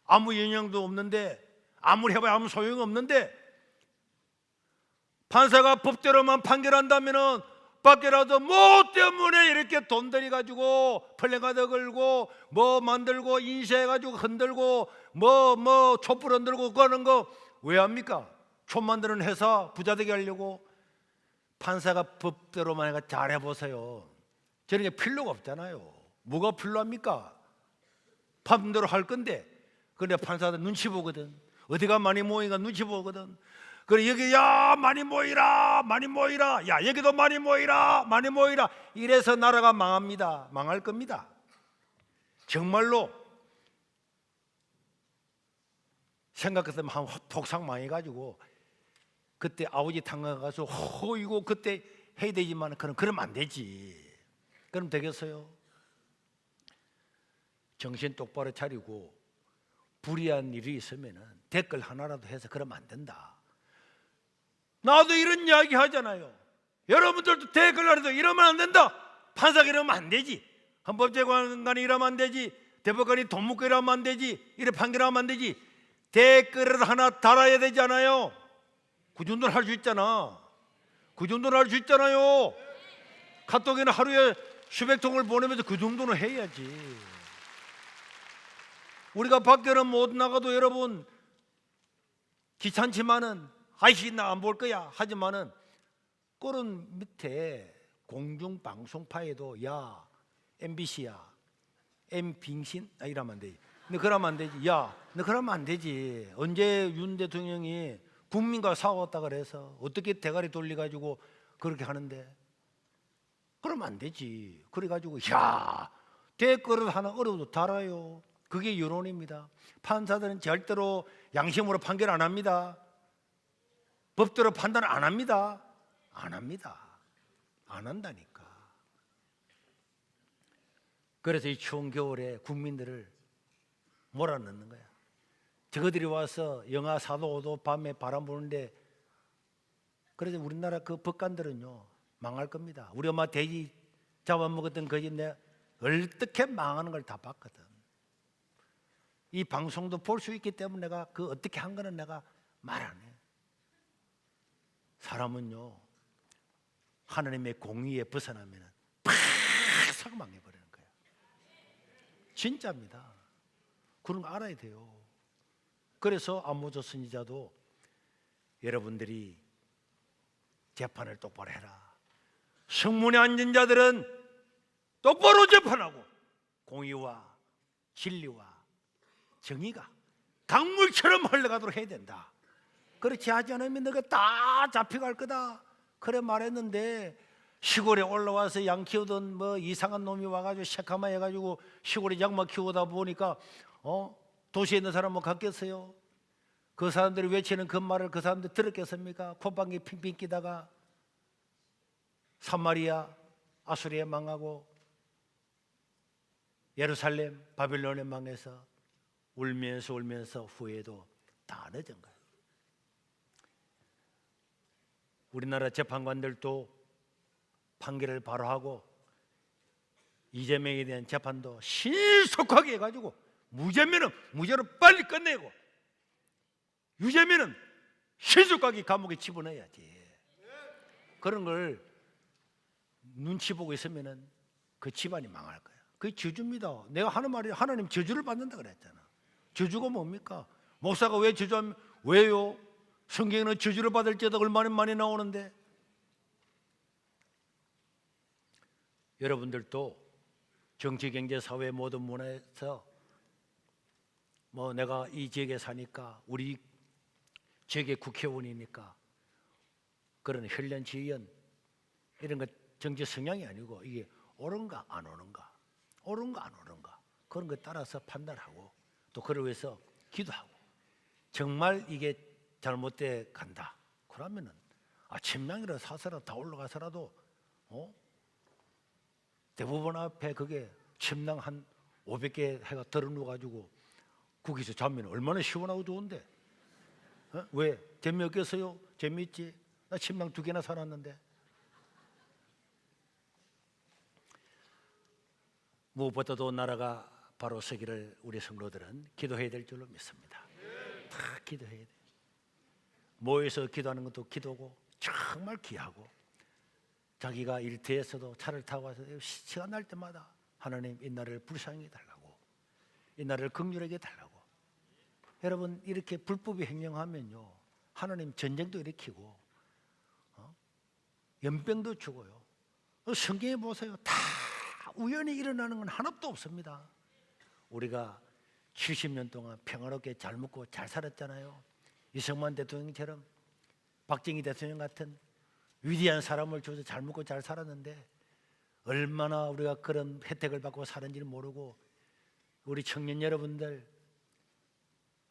아무 영향도 없는데 아무리 해봐야 아무 소용이 없는데 판사가 법대로만 판결한다면은 밖에라도 뭐 때문에 이렇게 돈 들여가지고 플래카드 걸고 뭐 만들고 인쇄해가지고 흔들고 뭐 촛불 흔들고 그러는 거 왜 합니까? 촛 만드는 회사 부자 되게 하려고. 판사가 법대로만 해가 잘해보세요. 저런 게 필요가 없잖아요. 뭐가 필요합니까? 법대로 할 건데. 그런데 판사들 눈치 보거든. 어디가 많이 모이니까 눈치 보거든. 그래 여기 야 많이 모이라 많이 모이라 야 여기도 많이 모이라 많이 모이라 이래서 나라가 망합니다. 망할 겁니다. 정말로 생각했으면 한 독상 망해가지고 그때 아버지 당가 가서 이거 그때 해야 되지만 그럼 안 되지. 그럼 되겠어요? 정신 똑바로 차리고 불의한 일이 있으면 댓글 하나라도 해서 그러면 안 된다. 나도 이런 이야기 하잖아요. 여러분들도 댓글 하나도 이러면 안 된다. 판사가 이러면 안 되지. 헌법재판관이 이러면 안 되지. 대법관이 돈 묻고 이러면 안 되지. 이래 판결하면 안 되지. 댓글을 하나 달아야 되잖아요. 그 정도는 할 수 있잖아. 그 정도는 할 수 있잖아요. 카톡에는 하루에 수백 통을 보내면서 그 정도는 해야지. 우리가 밖에는 못 나가도 여러분 귀찮지만은 아이씨 나 안 볼 거야 하지만은 그런 밑에 공중방송파에도 야 MBC야 M빙신 이러면 안 되지. 너 그러면 안 되지. 야 너 그러면 안 되지. 언제 윤 대통령이 국민과 싸웠다 그래서 어떻게 대가리 돌려가지고 그렇게 하는데 그러면 안 되지. 그래가지고 야 댓글을 하나 어려도 달아요. 그게 여론입니다. 판사들은 절대로 양심으로 판결 안 합니다. 법대로 판단 안 합니다. 안 합니다. 안 한다니까. 그래서 이 추운 겨울에 국민들을 몰아넣는 거야. 저거들이 와서 영하 4도 5도 밤에 바람 부는데 그래서 우리나라 그 법관들은요 망할 겁니다. 우리 엄마 돼지 잡아먹었던 그 집 내가 어떻게 망하는 걸 다 봤거든. 이 방송도 볼 수 있기 때문에 내가 그 어떻게 한 거는 내가 말 안 해. 사람은요 하나님의 공의에 벗어나면 팍 사망해버리는 거예요. 진짜입니다. 그런 거 알아야 돼요. 그래서 안모조 선지자도 여러분들이 재판을 똑바로 해라. 성문에 앉은 자들은 똑바로 재판하고 공의와 진리와 정의가 강물처럼 흘러가도록 해야 된다. 그렇지 하지 않으면 너가 다 잡혀갈 거다. 그래 말했는데 시골에 올라와서 양 키우던 뭐 이상한 놈이 와가지고 새카마 해가지고 시골에 양만 키우다 보니까 도시에 있는 사람은 갔겠어요? 그 사람들이 외치는 그 말을 그 사람들 들었겠습니까? 콧방귀 핑핑 끼다가 사마리아 아수리에 망하고 예루살렘 바빌론에 망해서 울면서 후회도 다 늦은 거예요. 우리나라 재판관들도 판결을 바로 하고 이재명에 대한 재판도 신속하게 해가지고 무죄면은 무죄로 빨리 끝내고 유죄면은 신속하게 감옥에 집어넣어야지. 그런 걸 눈치 보고 있으면은 그 집안이 망할 거야. 그게 저주입니다. 내가 하는 말이 하나님 저주를 받는다 그랬잖아. 저주가 뭡니까? 목사가 왜 저주하면 왜요? 성경에는 저주를 받을 때도 얼마나 많이 나오는데. 여러분들도 정치, 경제, 사회 모든 문화에서 뭐 내가 이 지역에 사니까 우리 지역의 국회의원이니까 그런 혈연, 지연 이런 거 정치 성향이 아니고 이게 옳은가 안 옳은가 옳은가 안 옳은가 그런 거 따라서 판단하고 또 그를 위해서 기도하고 정말 이게 잘못돼 간다 그러면은 침량이라 사서라 다 올라가서라도 대법원 앞에 그게 침낭 한 500개 해가 들어누워가지고 거기서 자면 얼마나 시원하고 좋은데. 왜? 재미없겠어요? 재미있지? 나 침낭 2개나 사놨는데. 무엇보다도 나라가 바로 서기를 우리 성도들은 기도해야 될 줄로 믿습니다. 다 기도해야 돼. 모여서 기도하는 것도 기도고 정말 귀하고 자기가 일터에서도 차를 타고 와서 시간 날 때마다 하나님 이 나라를 불쌍히 달라고 이 나라를 긍휼하게 달라고. 여러분 이렇게 불법이 행령하면요 하나님 전쟁도 일으키고 연병도 주고요. 성경에 보세요. 다 우연히 일어나는 건 하나도 없습니다. 우리가 70년 동안 평화롭게 잘 먹고 잘 살았잖아요. 이승만 대통령처럼 박정희 대통령 같은 위대한 사람을 줘서 잘 먹고 잘 살았는데 얼마나 우리가 그런 혜택을 받고 사는지를 모르고 우리 청년 여러분들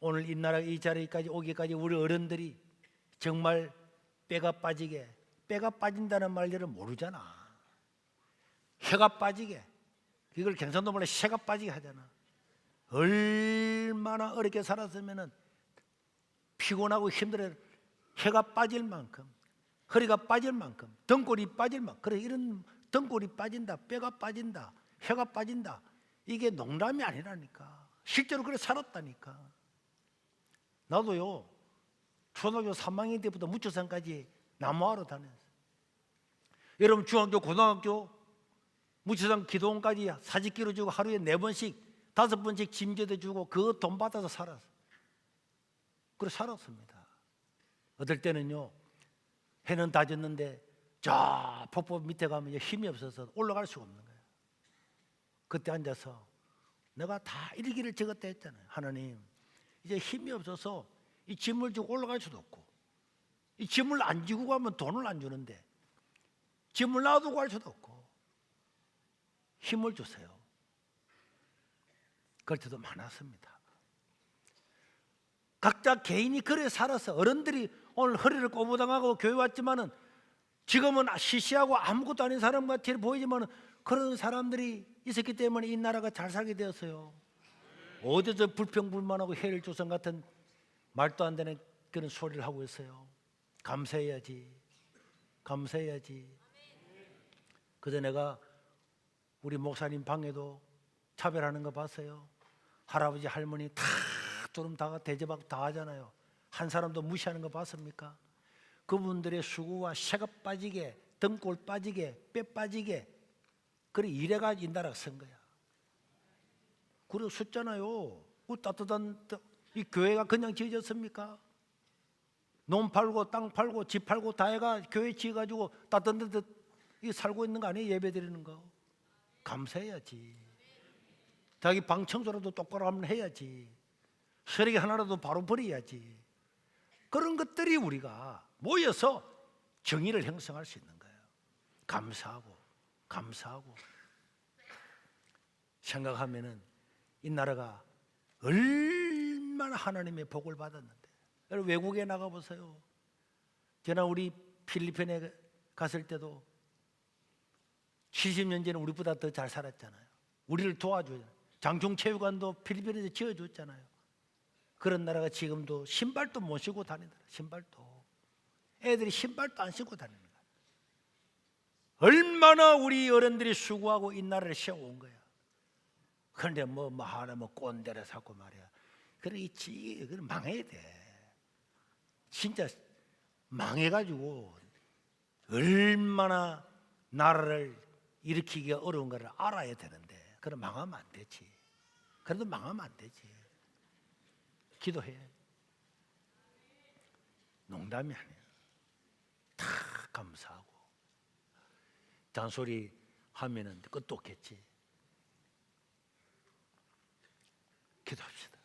오늘 이 나라 이 자리까지 오기까지 우리 어른들이 정말 빼가 빠지게, 빼가 빠진다는 말들을 모르잖아. 해가 빠지게, 이걸 경상도 말로 새가 빠지게 하잖아. 얼마나 어렵게 살았으면은 피곤하고 힘들어. 해가 빠질 만큼, 허리가 빠질 만큼, 등골이 빠질 만큼. 그래, 이런 등골이 빠진다, 뼈가 빠진다, 해가 빠진다, 이게 농담이 아니라니까. 실제로 그래 살았다니까. 나도요, 초등학교 3학년 때부터 무초산까지 나무하러 다녔어요. 여러분, 중학교, 고등학교 무초산 기도원까지 사직기로 주고 하루에 4번씩 5번씩 짐져다 주고 그 돈 받아서 살았어요. 그래 살았습니다. 어떨 때는요, 해는 다 졌는데 저 폭포 밑에 가면 힘이 없어서 올라갈 수가 없는 거예요. 그때 앉아서 내가 다 일기를 적었다 했잖아요. 하나님, 이제 힘이 없어서 이 짐을 지고 올라갈 수도 없고, 이 짐을 안 지고 가면 돈을 안 주는데 짐을 놔두고 갈 수도 없고, 힘을 주세요. 그럴 때도 많았습니다. 각자 개인이 그래 살아서, 어른들이 오늘 허리를 꼬부당하고 교회 왔지만은 지금은 시시하고 아무것도 아닌 사람 같이 보이지만은 그런 사람들이 있었기 때문에 이 나라가 잘 살게 되었어요. 어디서 불평불만하고 헬조선 같은 말도 안 되는 그런 소리를 하고 있어요. 감사해야지, 감사해야지. 그저 내가 우리 목사님 방에도 차별하는 거 봤어요. 할아버지 할머니 다 두름 다 대접하고 다 하잖아요. 한 사람도 무시하는 거 봤습니까? 그분들의 수고와 새가 빠지게, 등골 빠지게, 뼈 빠지게, 그래 이래가 이 나라가 선 거야. 그리고 숫잖아요. 그 따뜻한 이 교회가 그냥 지어졌습니까? 논 팔고 땅 팔고 집 팔고 다 해가 교회 지어가지고 따뜻한 데 살고 있는 거 아니에요? 예배 드리는 거. 감사해야지. 자기 방 청소라도 똑바로 하면 해야지. 쓰레기 하나라도 바로 버려야지. 그런 것들이 우리가 모여서 정의를 형성할 수 있는 거예요. 감사하고 감사하고 생각하면은 이 나라가 얼마나 하나님의 복을 받았는데. 여러분, 외국에 나가 보세요. 저나 우리 필리핀에 갔을 때도 70년 전에 우리보다 더 잘 살았잖아요. 우리를 도와줘요. 장충체육관도 필리핀에서 지어줬잖아요. 그런 나라가 지금도 신발도 못 신고 다닌다. 신발도 애들이 신발도 안 신고 다니는 거야. 얼마나 우리 어른들이 수고하고 이 나라를 세워온 거야. 그런데 하나 꼰대를 샀고 말이야. 그래 있지. 그래 망해야 돼. 진짜 망해가지고 얼마나 나라를 일으키기가 어려운 거를 알아야 되는데, 그럼 망하면 안 되지. 그래도 망하면 안 되지. 기도해. 농담이 아니야. 다 감사하고 잔소리 하면은 끝도 없겠지. 기도합시다.